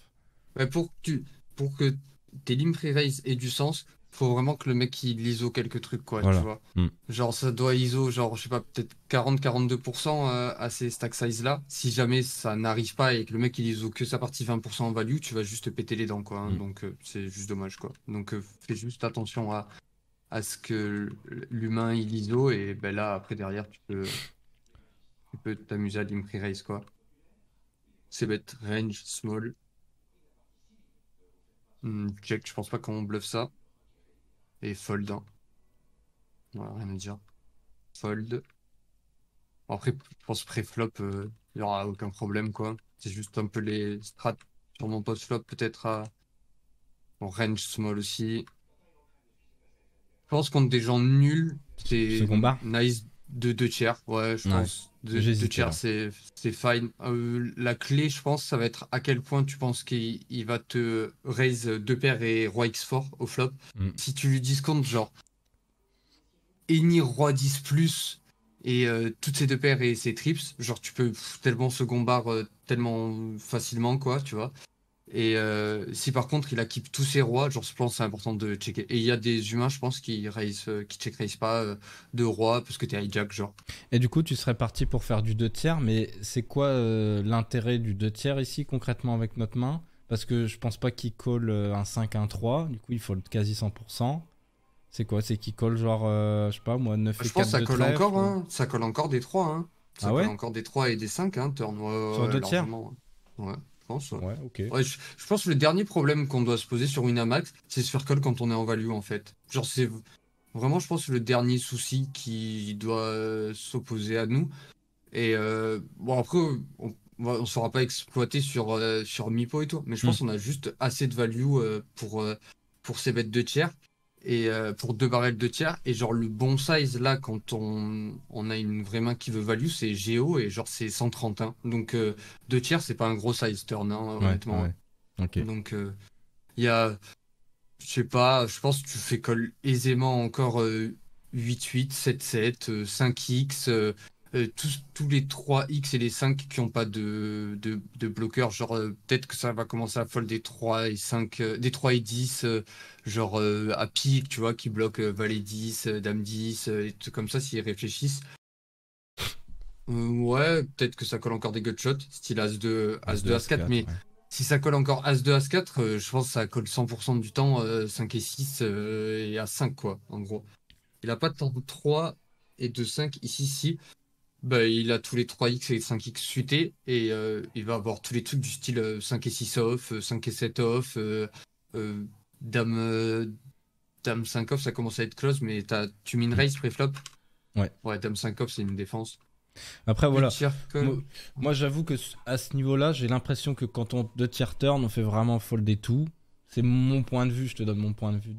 B: Ouais, pour que tes lim pre-raise aient du sens, faut vraiment que le mec il ISO quelques trucs, quoi, tu
A: Voilà.
B: vois.
A: Hmm.
B: Genre, ça doit ISO, genre, je sais pas, peut-être 40-42% à ces stack size-là. Si jamais ça n'arrive pas et que le mec il ISO que sa partie 20% en value, tu vas juste te péter les dents, quoi, hein.
A: Hmm.
B: Donc, c'est juste dommage, quoi. Donc, fais juste attention à ce que l'humain il ISO et ben là, après, derrière, tu peux t'amuser à lim pre-raise, quoi. C'est bête, range, small. Check, je pense pas qu'on bluffe ça. Et fold, hein. Voilà, rien à dire. Fold. Bon, après, je pense pré-flop, il y aura aucun problème, quoi. C'est juste un peu les strats sur mon post-flop, peut-être à bon, range small aussi. Je pense contre des gens nuls, c'est
A: Second bar.
B: nice de 2 tiers. Ouais, je
A: Ouais.
B: pense. Deux
A: J'hésitais
B: tiers,
A: là.
B: c'est fine. La clé, je pense, ça va être à quel point tu penses qu'il va te raise deux paires et roi X4 au flop.
A: Hmm.
B: Si tu lui discomptes, genre, Eni roi 10 plus et toutes ces deux paires et ces trips, genre tu peux tellement second bar tellement facilement quoi, tu vois. Et si par contre il acquipe tous ses rois, genre je pense que c'est important de checker. Et il y a des humains, je pense, qui check raise pas de roi parce que t'es hijack, genre.
A: Et du coup, tu serais parti pour faire du 2 tiers, mais c'est quoi l'intérêt du 2 tiers ici concrètement avec notre main? Parce que je pense pas qu'il call un 5 un 3, du coup il faut quasi 100%. C'est quoi? C'est qu'il call genre, je sais pas moi, 9 et
B: Je pense
A: 4
B: que ça
A: de
B: colle
A: trèfle
B: encore, hein. Ça colle encore des 3, hein.
A: Ah
B: Ça colle
A: ouais?
B: encore des 3 et des 5, hein, turn,
A: Sur
B: ouais,
A: 2 tiers?
B: largement. Ouais, je pense, ouais.
A: Ouais, ok.
B: Ouais, je pense que le dernier problème qu'on doit se poser sur Winamax, c'est se faire call quand on est en value, en fait. Genre, c'est vraiment, je pense, le dernier souci qui doit s'opposer à nous. Et bon, après, on saura pas exploiter sur Mipo et tout, mais je
A: Hmm.
B: pense qu'on a juste assez de value pour ces bêtes de tiers et pour 2 barrels de tiers. Et genre, le bon size là, quand on a une vraie main qui veut value, c'est Géo et genre, c'est 130, hein. Donc, 2 tiers, c'est pas un gros size turn, hein,
A: Ouais,
B: honnêtement.
A: ouais. Ok.
B: Donc, il y a, je sais pas, je pense que tu fais call aisément encore 8-8, 7-7, 5x, tous les 3x et les 5 qui n'ont pas de bloqueur. Genre, peut-être que ça va commencer à fold des 3 et 5, des 3 et 10, genre à pique, tu vois, qui bloquent valet 10, dame 10, et tout comme ça, s'ils réfléchissent. Ouais, peut-être que ça colle encore des gutshots, style As-2,
A: As-2,
B: As-2, As-4,
A: As-4,
B: mais
A: ouais.
B: si ça colle encore As-2, As-4, je pense que ça colle 100% du temps 5 et 6 et As-5, quoi, en gros. Il a pas de temps de 3 et de 5 ici, si. Bah, il a tous les 3x et 5x suités et il va avoir tous les trucs du style 5 et 6 off, 5 et 7 off, euh, dame, dame 5 off, ça commence à être close, mais tu min
A: Hmm.
B: raise préflop.
A: Ouais.
B: Ouais, dame 5 off, c'est une défense.
A: Après,
B: Plus
A: voilà.
B: tiers
A: Moi,
B: call.
A: moi, j'avoue que à ce niveau-là, j'ai l'impression que quand on 2 tiers turn, on fait vraiment folder tout. C'est mon point de vue, je te donne mon point de vue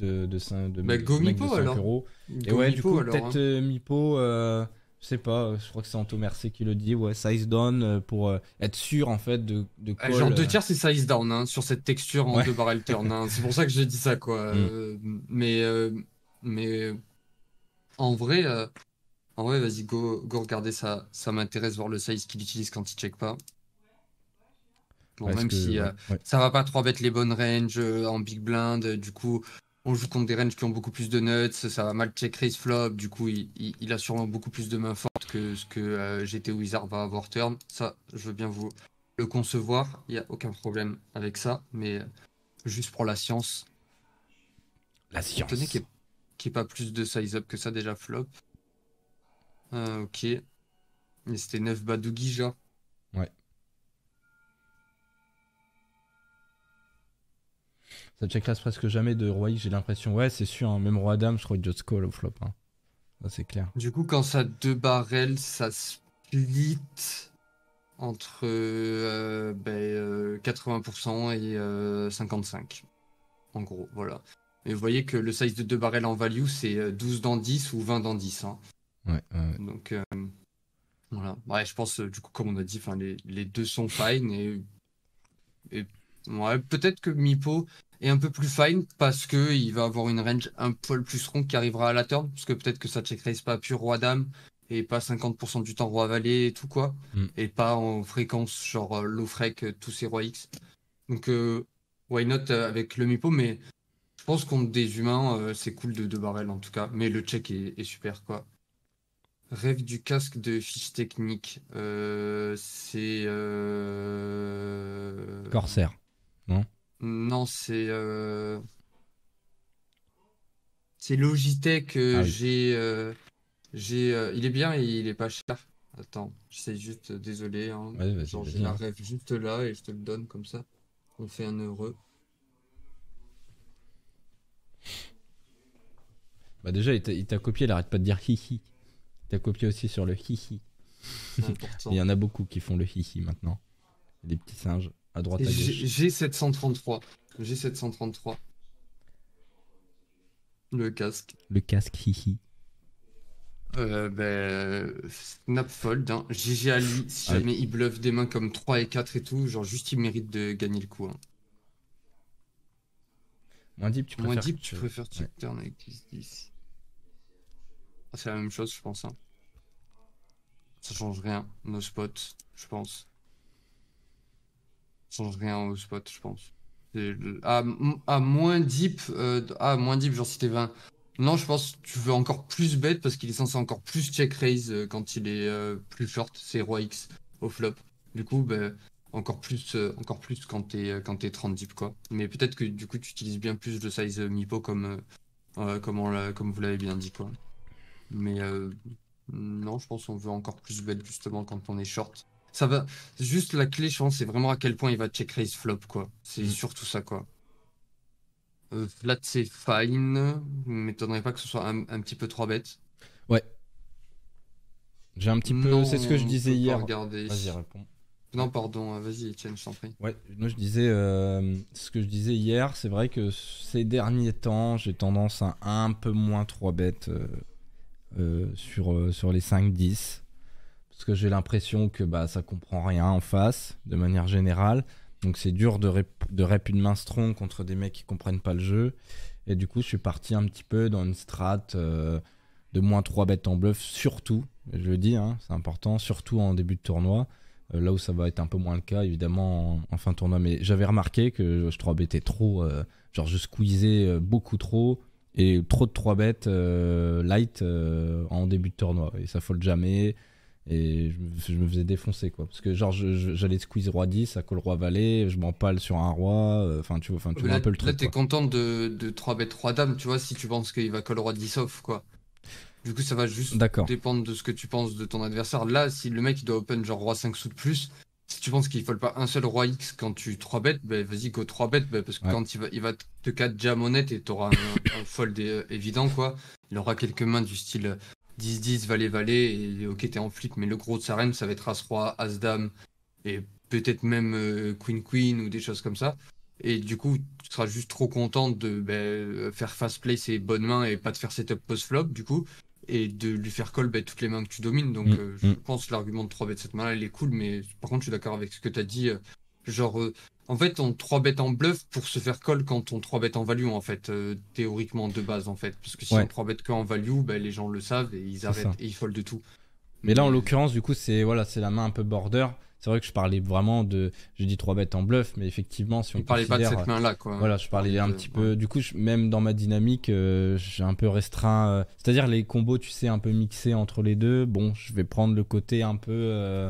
B: Bah, go
A: mec de
B: Mipo
A: 5
B: alors.
A: euros. Et
B: Go
A: ouais, du
B: Mipo
A: coup,
B: alors,
A: peut-être
B: hein.
A: Mipo, je sais pas, je crois que c'est Anto Mercé qui le dit, ouais, size down pour être sûr en fait de
B: Genre
A: call.
B: 2 tiers, c'est size down, hein, sur cette texture en
A: Ouais.
B: 2 barrel turn, hein. C'est pour ça que je dis ça, quoi.
A: Hmm.
B: Mais en vrai, vas-y, go regarder ça. Ça m'intéresse voir le size qu'il utilise quand il check pas. Bon,
A: Ouais, ce
B: même
A: que,
B: si
A: ouais, ouais.
B: ça va pas trop bête les bonnes ranges en big blind, du coup, on joue contre des ranges qui ont beaucoup plus de nuts, ça va mal check raise flop, du coup, il a sûrement beaucoup plus de mains fortes que ce que GT Wizard va avoir turn. Ça, je veux bien vous le concevoir, il n'y a aucun problème avec ça, mais juste pour la science,
A: La
B: étonné
A: science.
B: qu'il n'y ait pas plus de size up que ça déjà flop. Ok, mais c'était 9 Badougi, genre.
A: Ouais. Ça check classe presque jamais de roi X, j'ai l'impression. Ouais, c'est sûr, hein, même roi dame, je crois qu'il just call au flop. Hein. Ça, c'est clair.
B: Du coup, quand ça 2 barrels, ça split entre 80% et 55. En gros, voilà. Et vous voyez que le size de 2 barrels en value, c'est 12 dans 10 ou 20 dans 10, hein.
A: Ouais, ouais.
B: Donc voilà. Ouais, je pense, du coup, comme on a dit, les deux sont fine. Et ouais, peut-être que Mipo est un peu plus fine parce que il va avoir une range un poil plus ronde qui arrivera à la turn. Parce que peut-être que ça check raise pas pur roi-dame et pas 50% du temps roi-valet et tout quoi.
A: Hmm.
B: Et pas en fréquence genre low frec tous ces rois X. Donc why not avec le Mipo, mais je pense contre des humains, c'est cool de 2 barrels en tout cas. Mais le check est super quoi. Rêve du casque de fiche technique. C'est
A: Corsair, non?
B: non, c'est Logitech.
A: Ah oui.
B: Il est bien et il est pas cher. Attends, j'essaie juste, désolé, hein.
A: Ouais, vas-y,
B: Genre j'ai
A: vas-y.
B: la
A: Hein.
B: rêve juste là et je te le donne comme ça. On fait un heureux.
A: Bah déjà, il t'a copié, il arrête pas de dire hihi. Il t'a copié aussi sur le hihi.
B: C'est
A: Il y
B: important.
A: en a beaucoup qui font le hihi maintenant. Des petits singes à droite
B: Et
A: à gauche.
B: G733. G733. Le casque.
A: Le casque hihi.
B: Snapfold, hein. GG à lui, si
A: Ah oui.
B: jamais il bluffe des mains comme 3 et 4 et tout, genre juste il mérite de gagner le coup, hein.
A: Moins deep, tu
B: Moins
A: préfères
B: deep, tu
A: que...
B: préfères
A: Ouais.
B: check turn avec 10-10. Ah, c'est la même chose, je pense, hein. Ça change rien, no spot, je pense. Ça change rien au spot, je pense. À moins deep, moins deep, genre si t'es 20. Non, je pense que tu veux encore plus bet parce qu'il est censé encore plus check raise quand il est plus short, c'est roi X au flop. Du coup, ben, encore plus quand t'es 30 deep, quoi. Mais peut-être que du coup, tu utilises bien plus de size MIPO comme vous l'avez bien dit, quoi. Mais non, je pense qu'on veut encore plus bet justement quand on est short. Ça va, juste la clé, je pense, c'est vraiment à quel point il va check raise flop, quoi. C'est
A: Mm.
B: surtout ça, quoi. Flat, c'est fine. M'étonnerait pas que ce soit un petit peu trop bête.
A: Ouais, j'ai un petit peu.
B: Non,
A: C'est ce que je
B: on
A: disais
B: peut pas
A: hier.
B: regarder.
A: Vas-y, réponds.
B: Non,
A: Ouais.
B: pardon, vas-y, Etienne, je t'en prie.
A: Ouais, moi je disais, ce que je disais hier, c'est vrai que ces derniers temps, j'ai tendance à un peu moins 3 bêtes sur les 5-10. Parce que j'ai l'impression que bah, ça comprend rien en face, de manière générale. Donc c'est dur de rep une main strong contre des mecs qui comprennent pas le jeu. Et du coup, je suis parti un petit peu dans une strat de moins 3 bêtes en bluff, surtout, je le dis, hein, c'est important, surtout en début de tournoi. Là où ça va être un peu moins le cas, évidemment, en fin de tournoi. Mais j'avais remarqué que je 3 bettais trop, genre je squeezais beaucoup trop, et trop de 3 bêtes light en début de tournoi. Et ça fold jamais. Et je me faisais défoncer, quoi. Parce que genre j'allais squeeze roi 10, à call roi valet, je m'empale sur un roi. Enfin tu vois un
B: Là,
A: peu le
B: là
A: truc,
B: t'es
A: quoi.
B: content de 3 bêtes 3 dames, tu vois, si tu penses qu'il va call roi 10 off, quoi. Du coup, ça va juste
A: D'accord.
B: dépendre de ce que tu penses de ton adversaire. Là, si le mec il doit open genre roi 5 sous de plus, si tu penses qu'il fold pas un seul roi X quand tu 3 bêtes, ben vas-y, go 3 bêtes, ben, parce que
A: Ouais.
B: quand il va te 4 jam honnête et t'auras un fold évident, quoi. Il aura quelques mains du style 10-10, valet-valet, et ok, t'es en flip, mais le gros de sa reine, ça va être As-Roi, As-Dame, et peut-être même Queen-Queen ou des choses comme ça. Et du coup, tu seras juste trop content de faire fast play ses bonnes mains et pas de faire setup post-flop, du coup, et de lui faire call toutes les mains que tu domines. Donc,
A: Mm, mm.
B: je pense que l'argument de 3 bet cette main-là, il est cool, mais par contre, je suis d'accord avec ce que tu as dit. Genre, en fait, on 3 bet en bluff pour se faire call quand on 3 bet en value, en fait, théoriquement de base, en fait. Parce que si on
A: Ouais,
B: 3 bet qu'en value, ben, les gens le savent et ils
A: c'est
B: arrêtent
A: ça.
B: et ils foldent de tout.
A: Mais là, en
B: Mais
A: l'occurrence, du coup, c'est voilà, c'est la main un peu border. C'est vrai que je parlais vraiment de. J'ai dit 3 bêtes en bluff, mais effectivement, si on
B: il parlait pas de
A: considère.
B: cette main-là, quoi.
A: Voilà, je
B: Il
A: parlais
B: parlait
A: un
B: de.
A: petit
B: Ouais.
A: peu. Du coup, même dans ma dynamique, j'ai un peu restreint. C'est-à-dire les combos, tu sais, un peu mixés entre les deux. Bon, je vais prendre le côté un peu.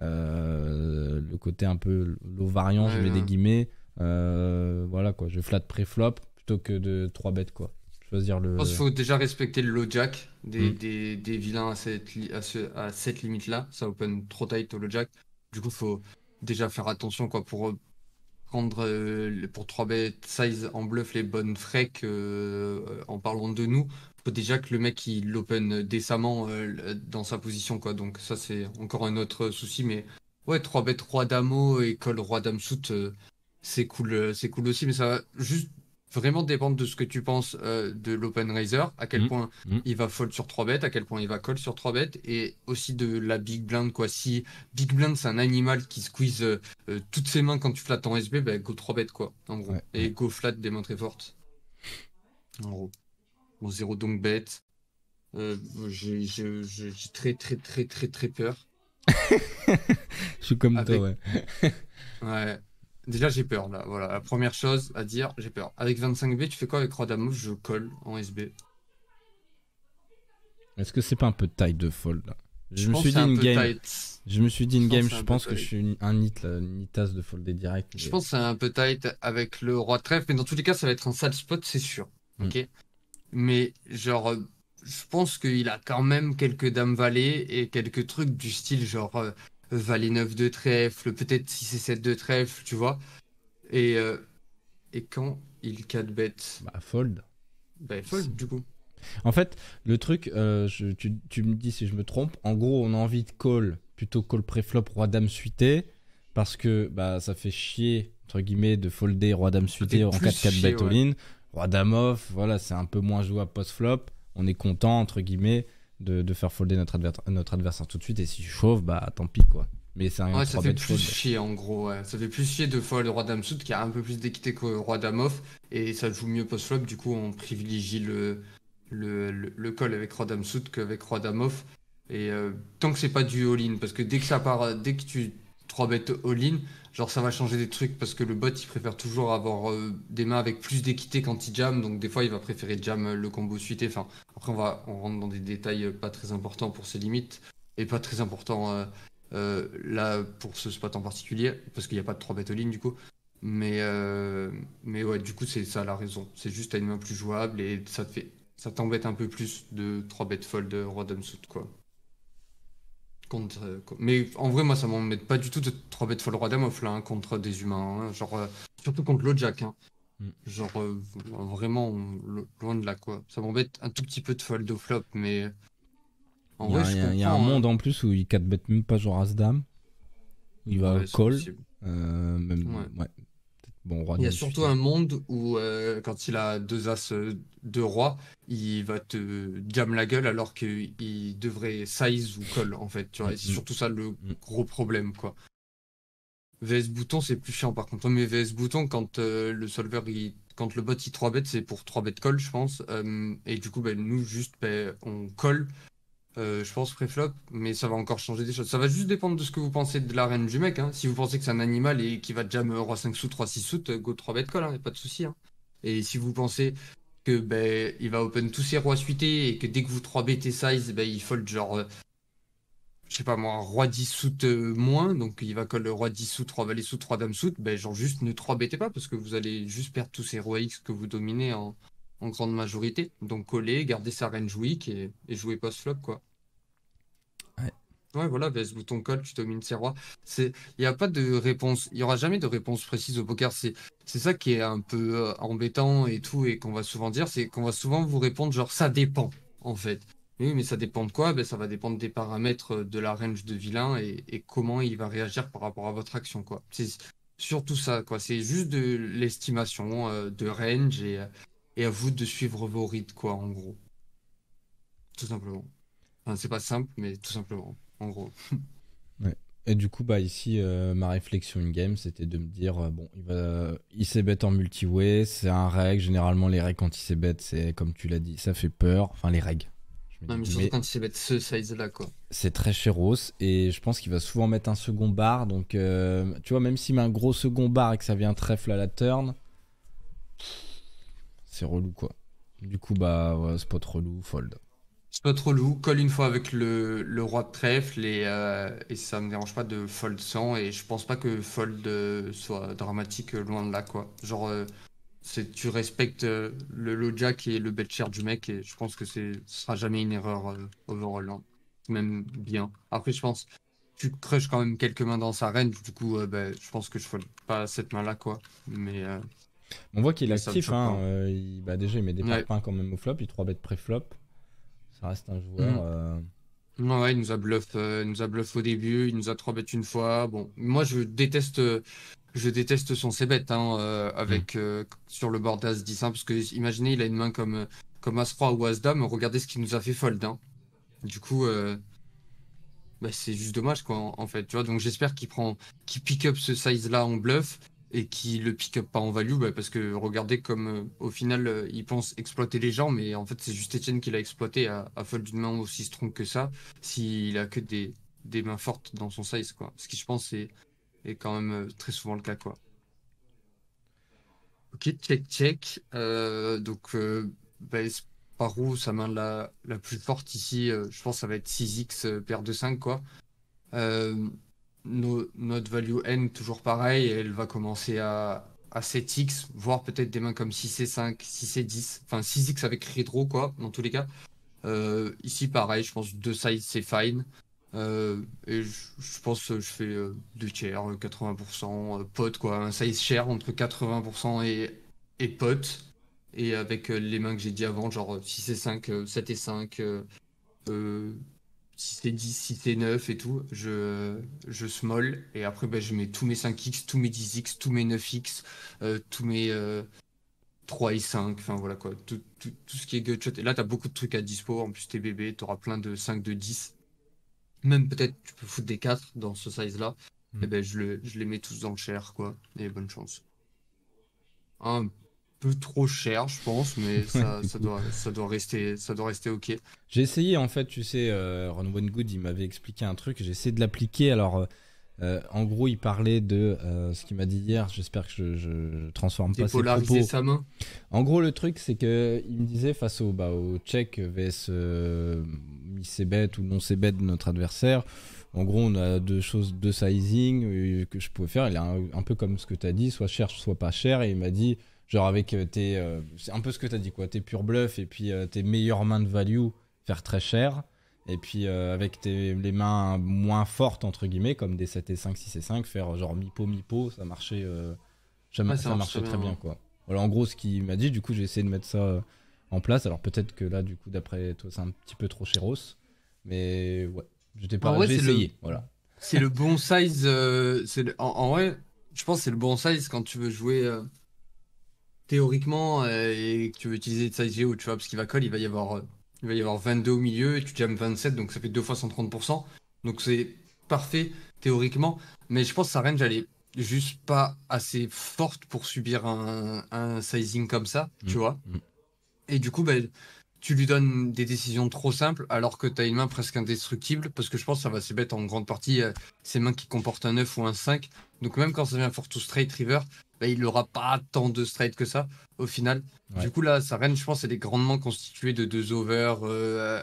A: Le côté un peu low variant, je
B: Ouais,
A: mets des
B: ouais.
A: guillemets. Voilà, quoi. Je flat pré-flop plutôt que de 3 bêtes, quoi. Choisir
B: Je pense
A: le.
B: qu'il faut déjà respecter le low jack
A: Hmm.
B: des vilains à cette limite-là. Ça open trop tight au low jack. Du coup, il faut déjà faire attention quoi, pour prendre pour 3 bet size en bluff les bonnes freaks en parlant de nous. Faut déjà que le mec il l'open décemment dans sa position. Quoi. Donc ça, c'est encore un autre souci. Mais ouais, 3 bet roi dame et call roi dame suit, c'est cool aussi. Mais ça va juste vraiment dépendre de ce que tu penses de l'open raiser, à quel
A: Hmm.
B: point
A: Hmm.
B: il va fold sur 3 bêtes, à quel point il va call sur 3 bêtes, et aussi de la big blind, quoi. Si big blind, c'est un animal qui squeeze toutes ses mains quand tu flattes en SB, bah, go 3 bêtes, quoi, en gros.
A: Ouais,
B: Et
A: ouais.
B: go flat des mains très fortes, en gros. Bon, 0 donc bête. J'ai très, très, très, très, très peur.
A: Je suis comme toi,
B: Avec.
A: ouais.
B: Ouais. Déjà, j'ai peur, là. Voilà. La première chose à dire, j'ai peur. Avec 25B, tu fais quoi avec Roi Dame? Je colle en SB.
A: Est-ce que c'est pas un peu taille de fold là?
B: Je
A: Je me
B: pense
A: suis
B: que c'est
A: dit
B: un
A: une
B: peu
A: game.
B: tight.
A: Je me suis dit
B: Je
A: une
B: pense
A: game,
B: que c'est
A: je
B: un peu
A: pense que je
B: tight.
A: suis un nit là, une nitasse de folder direct.
B: Je pense que c'est un peu tight avec le roi de trèfle, mais dans tous les cas, ça va être un sale spot, c'est sûr.
A: Hmm.
B: Ok? Mais genre, je pense qu'il a quand même quelques dames valet et quelques trucs du style genre valet 9 de trèfle, peut-être 6 et 7 de trèfle, tu vois. Et, euh, et quand il 4 bêtes,
A: Bah fold.
B: bah fold du coup.
A: En fait, le truc, tu me dis si je me trompe, en gros, on a envie de call, plutôt call préflop roi-dame suité, parce que bah, ça fait chier, entre guillemets, de folder roi-dame
B: Ça fait
A: suité en
B: plus
A: 4-4
B: chier,
A: bet
B: ouais.
A: all-in, roi-dame off, voilà, c'est un peu moins jouable post-flop, on est content, entre guillemets, de faire folder notre adversaire tout de suite, et si je chauffe, bah tant pis, quoi. Mais c'est un
B: Ouais, ça
A: 3
B: fait
A: bet
B: plus
A: fold.
B: chier en gros, ouais. Ça fait plus chier de fold roi dame suit qui a un peu plus d'équité que roi dame off et ça joue mieux post-flop. Du coup, on privilégie le call avec roi dame suit qu'avec roi dame off. Et tant que c'est pas du all-in, parce que dès que ça part, dès que tu 3 bet all-in, Genre ça va changer des trucs parce que le bot il préfère toujours avoir des mains avec plus d'équité quand il jam, donc des fois il va préférer jam le combo suité. Enfin, après on rentre dans des détails pas très importants pour ses limites et pas très importants là pour ce spot en particulier parce qu'il n'y a pas de 3 bet all-in du coup. Mais, mais ouais, du coup c'est ça la raison. C'est juste t'as une main plus jouable et ça t'embête un peu plus de 3 bet fold roi dame suit quoi. Mais en vrai, moi, ça m'embête pas du tout de 3 bêtes folle roi dame off là, hein, contre des humains. Hein. Genre, surtout contre le Jack. Hein.
A: Mm.
B: Genre, vraiment, loin de là, quoi. Ça m'embête un tout petit peu de fold au flop, mais en vrai, je
C: Il y a un
B: comprends.
C: monde
B: Hein.
C: en plus où il 4 bet même pas genre As-Dame. Où il va
B: Ouais, c'est
C: call.
B: possible.
C: Même,
B: Ouais.
C: ouais. Bon, roi
B: Il y a
C: dame
B: surtout
C: suité.
B: un monde où, quand il a deux as, deux rois, il va te jam la gueule alors qu'il devrait size ou call, en fait. Tu vois, et c'est
C: Mm,
B: surtout ça le
C: mm.
B: gros problème, quoi. VS Bouton, c'est plus chiant par contre. Mais VS Bouton, quand quand le bot il 3 bet, c'est pour 3 bet call, je pense. Et du coup, ben, nous, juste, ben, on call, je pense, préflop. Mais ça va encore changer des choses. Ça va juste dépendre de ce que vous pensez de la reine du mec. Hein. Si vous pensez que c'est un animal et qu'il va jam roi 5 sous, 3 6 sous, go 3 bet call, hein, y a pas de souci. Hein. Et si vous pensez que ben, il va open tous ses rois suités et que dès que vous 3 bet size, ben, il fold genre je sais pas moi, roi 10 soute moins, donc il va coller le roi 10 soute, 3 valets soute, 3 dames soute, ben genre juste ne 3 bêtez pas parce que vous allez juste perdre tous ces rois X que vous dominez en grande majorité. Donc coller, garder sa range weak et jouer post-flop quoi.
C: Ouais.
B: Ouais voilà, VS bouton call, tu domines ses rois. Il n'y a pas de réponse, il y aura jamais de réponse précise au poker. C'est ça qui est un peu embêtant et tout et qu'on va souvent dire, c'est qu'on va souvent vous répondre genre ça dépend en fait. Oui, mais ça dépend de quoi? Ben, ça va dépendre des paramètres de la range de vilain et comment il va réagir par rapport à votre action, quoi. C'est surtout ça, quoi. C'est juste de l'estimation de range et à vous de suivre vos reads, quoi, en gros. Tout simplement. Enfin, c'est pas simple, mais tout simplement, en gros.
C: Ouais. Et du coup, bah ici, ma réflexion in-game, c'était de me dire, bon, il s'est bet en multi-way, c'est un reg. Généralement, les regs, quand il s'est bet, c'est comme tu l'as dit, ça fait peur. Enfin, les regs. Je mets
B: Non,
C: des
B: mais surtout
C: guillemets.
B: quand il sait mettre ce size-là, quoi.
C: C'est très chéros et je pense qu'il va souvent mettre un second bar. Donc, tu vois, même s'il met un gros second bar et que ça vient trèfle à la turn, c'est relou quoi. Du coup, bah, ouais, spot relou, fold.
B: C'est pas trop loup. Colle une fois avec le roi de trèfle et ça me dérange pas de fold sans. Et je pense pas que fold soit dramatique loin de là, quoi. Genre, tu respectes le low jack et le bet share du mec et je pense que ce sera jamais une erreur overall. Hein. Même bien. Après, je pense tu crush quand même quelques mains dans sa range. Du coup, ben, je pense que je fold pas cette main-là, quoi.
C: On voit qu'il est
B: Mais ça me
C: actif.
B: choque pas.
C: Hein.
B: Hein.
C: Bah, déjà, il met des
B: Ouais.
C: parpaings quand même au flop. Il 3 bet pré-flop. Ça reste un joueur.
B: Mhm. Ouais, ouais, il nous a bluff au début, il nous a 3 bêtes une fois. Bon, moi je déteste son c-bet hein,
C: Hmm.
B: sur le board As-10, hein, parce que imaginez, il a une main comme As-Roi ou As-Dame, regardez ce qu'il nous a fait fold. Hein. Du coup, bah, c'est juste dommage quoi, en fait, tu vois. Donc j'espère qu'il pick up ce size-là en bluff et qu'il le pick up pas en value, bah, parce que regardez comme au final il pense exploiter les gens, mais en fait c'est juste Etienne qui l'a exploité à fold d'une main aussi strong que ça, s'il a que des mains fortes dans son size quoi. Ce qui je pense est quand même très souvent le cas quoi. Ok, check. Bah, Sparrow, sa main la plus forte ici, je pense que ça va être 6x paire de 5 quoi. Euh, notre value N, toujours pareil, elle va commencer à 7x, voire peut-être des mains comme 6 et 5, 6 et 10, enfin 6x avec redraw, quoi, dans tous les cas. Ici, pareil, je pense 2 sides, c'est fine. Je pense que je fais 2 tiers, 80%, pot, quoi, un size share entre 80% et pot. Et avec les mains que j'ai dit avant, genre 6 et 5, 7 et 5, euh, 6 et 10, 6 et 9 et tout, je small et après ben, je mets tous mes 5x, tous mes 10x, tous mes 9x, tous mes 3 et 5, enfin voilà quoi, tout ce qui est gutshot. Et là, t'as beaucoup de trucs à dispo, en plus t'es bébé, t'auras plein de 5, de 10, même peut-être tu peux foutre des 4 dans ce size-là,
C: Hmm.
B: et ben je les mets tous dans le cher quoi, et bonne chance. Un peu trop cher, je pense, mais
C: Ouais,
B: ça,
C: du coup.
B: ça doit rester ok.
C: J'ai essayé en fait, tu sais, Ron Good, il m'avait expliqué un truc. J'ai essayé de l'appliquer. Alors, En gros, il parlait de ce qu'il m'a dit hier. J'espère que je transforme pas ses
B: Dépolariser
C: propos.
B: sa main.
C: En gros, le truc, c'est que il me disait face au Tchèque vs mi-C-bet ou non-C-bet de notre adversaire. En gros, on a deux sizing que je pouvais faire. Il est un peu comme ce que tu as dit, soit cher, soit pas cher. Et il m'a dit, genre avec c'est un peu ce que tu as dit, quoi. Tes pure bluff et puis tes meilleures mains de value, faire très cher. Et puis avec les mains moins fortes, entre guillemets, comme des 7 et 5, 6 et 5, faire genre mi-pot, ça marchait, ça marchait très bien, quoi. Voilà, en gros, ce qu'il m'a dit, du coup, j'ai essayé de mettre ça en place. Alors peut-être que là, du coup, d'après toi, c'est un petit peu trop chéros. Mais ouais,
B: En vrai,
C: j'ai essayé, voilà.
B: c'est le bon size. En vrai, je pense que c'est le bon size quand tu veux jouer théoriquement et que tu veux utiliser de size Geo, tu vois, parce qu'il va call, il va y avoir 22 au milieu et tu jam 27, donc ça fait 2 fois 130%. Donc c'est parfait théoriquement, mais je pense que sa range, elle est juste pas assez forte pour subir un sizing comme ça, tu vois.
C: Mm.
B: Et du coup, ben, tu lui donnes des décisions trop simples alors que tu as une main presque indestructible parce que je pense que ça va se bête en grande partie ces mains qui comportent un 9 ou un 5. Donc même quand ça vient for to straight river, ben, il n'aura pas tant de straight que ça au final.
C: Ouais.
B: Du coup là, sa range, je pense, elle est grandement constituée de 2 over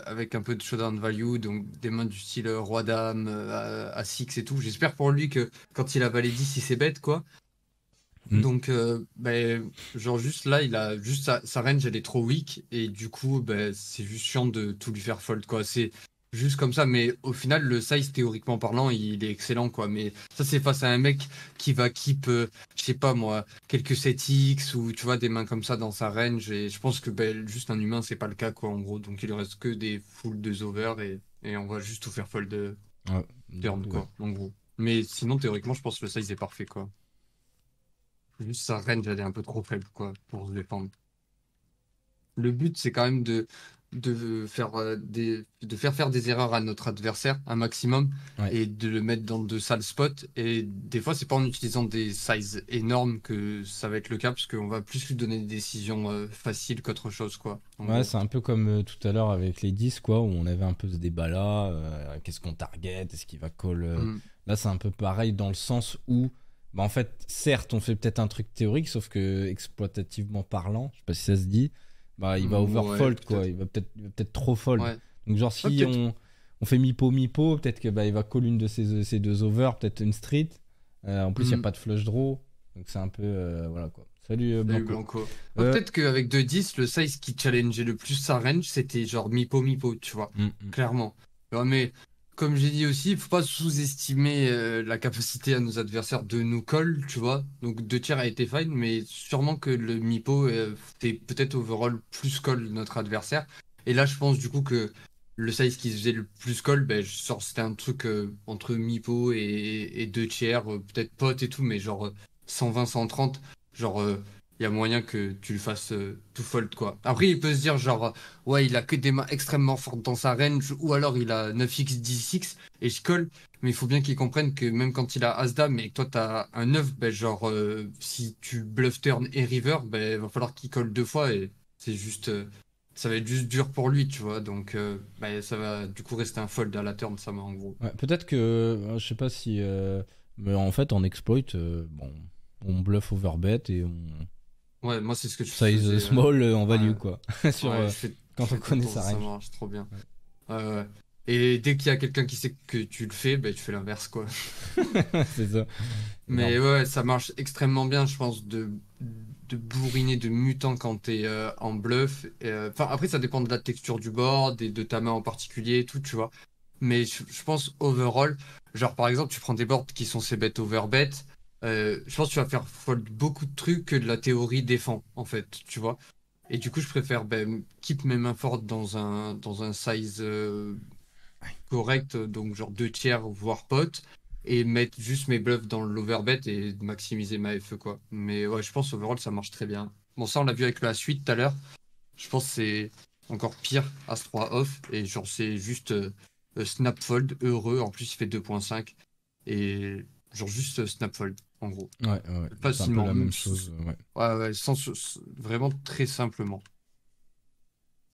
B: avec un peu de showdown value, donc des mains du style roi-dame, à 6 et tout. J'espère pour lui que quand il a valet 10, il s'est bête quoi. Donc, ben, genre juste là, il a juste sa range, elle est trop weak et du coup, ben, c'est juste chiant de tout lui faire fold quoi. C'est juste comme ça, mais au final, le size théoriquement parlant, il est excellent quoi. Mais ça, c'est face à un mec qui va keep, je sais pas moi, quelques 7x ou tu vois des mains comme ça dans sa range. Et je pense que ben, juste un humain, c'est pas le cas quoi en gros. Donc, il lui reste que des full 2 over et on va juste tout faire fold de
C: Ouais.
B: turn quoi en gros. Mais sinon, théoriquement, je pense que le size est parfait quoi. Juste sa range, elle est un peu trop faible, quoi, pour se défendre. Le but, c'est quand même de faire, de faire des erreurs à notre adversaire, un maximum,
C: Ouais.
B: et de le mettre dans de sales spots. Et des fois, c'est pas en utilisant des sizes énormes que ça va être le cas, parce qu'on va plus lui donner des décisions faciles qu'autre chose, quoi. En
C: Ouais,
B: gros.
C: c'est un peu comme tout à l'heure avec les 10, quoi, où on avait un peu ce débat-là. Qu'est-ce qu'on target? Est-ce qu'il va call
B: Mm.
C: Là, c'est un peu pareil dans le sens où, bah, en fait, certes, on fait peut-être un truc théorique, sauf que exploitativement parlant, je sais pas si ça se dit, bah, il va
B: Ouais,
C: overfold, quoi.
B: peut-être.
C: Il va peut-être trop fold.
B: Ouais.
C: Donc, genre,
B: Ouais,
C: si
B: peut-être.
C: on fait mi-pot, peut-être que bah, il va call une de ces deux overs, peut-être une street. En plus, il n'y a
B: Mm.
C: pas de flush draw. Donc, c'est un peu. Voilà, quoi. Salut,
B: Salut
C: Blanco.
B: Blanco. Ouais,
C: Euh,
B: peut-être qu'avec 2-10, le size qui challengeait le plus sa range, c'était genre mi-pot, tu vois.
C: mm, mm.
B: Clairement. Ouais, mais comme j'ai dit aussi, il faut pas sous-estimer la capacité à nos adversaires de nous call, tu vois. Donc 2 tiers a été fine, mais sûrement que le mi-pot fait peut-être overall plus call notre adversaire. Et là, je pense du coup que le size qui se faisait le plus call, ben, c'était un truc entre mi-pot et 2 tiers, peut-être pot et tout, mais genre 120, 130. Genre, il y a moyen que tu le fasses tout fold, quoi. Après, il peut se dire, genre, ouais, il a que des mains extrêmement fortes dans sa range, ou alors il a 9x, 10x, et je colle. Mais il faut bien qu'il comprenne que même quand il a As-Dame et que toi t'as un 9, ben, genre, si tu bluff turn et river, ben, va falloir qu'il colle 2 fois, et c'est juste, ça va être juste dur pour lui, tu vois. Donc, ben, ça va du coup rester un fold à la turn, ça, en gros.
C: Ouais, peut-être que. Je sais pas si. Mais en fait, en exploit, bon, on bluff overbet et on.
B: Ouais, moi, c'est ce que je
C: Size
B: faisais.
C: small en value,
B: Ouais.
C: quoi. Sur,
B: Ouais, je
C: quand on
B: fais tout le
C: connaît
B: temps,
C: sa
B: ça
C: range.
B: marche trop bien.
C: Ouais.
B: Ouais. Et dès qu'il y a quelqu'un qui sait que tu le fais, ben, tu fais l'inverse, quoi.
C: C'est ça.
B: Mais
C: Énorme.
B: ouais, ça marche extrêmement bien, je pense, de bourriner de mutant quand t'es en bluff. Enfin, après, ça dépend de la texture du board et de ta main en particulier et tout, tu vois. Mais je pense overall, genre par exemple, tu prends des boards qui sont ces bet overbet, je pense que tu vas faire fold beaucoup de trucs que de la théorie défend, en fait, tu vois. Et du coup, je préfère ben, keep mes mains fortes dans un size correct, donc genre 2 tiers, voire pot, et mettre juste mes bluffs dans l'overbet et maximiser ma FE, quoi. Mais ouais, je pense overall, ça marche très bien. Bon, ça, on l'a vu avec la suite tout à l'heure. Je pense que c'est encore pire, As-3 off, et genre, c'est juste snap fold, heureux. En plus, il fait 2,5, et genre juste snap fold, en gros.
C: Ouais, ouais. C'est un peu
B: Facilement.
C: la même chose. Ouais.
B: Ouais, ouais, vraiment très simplement.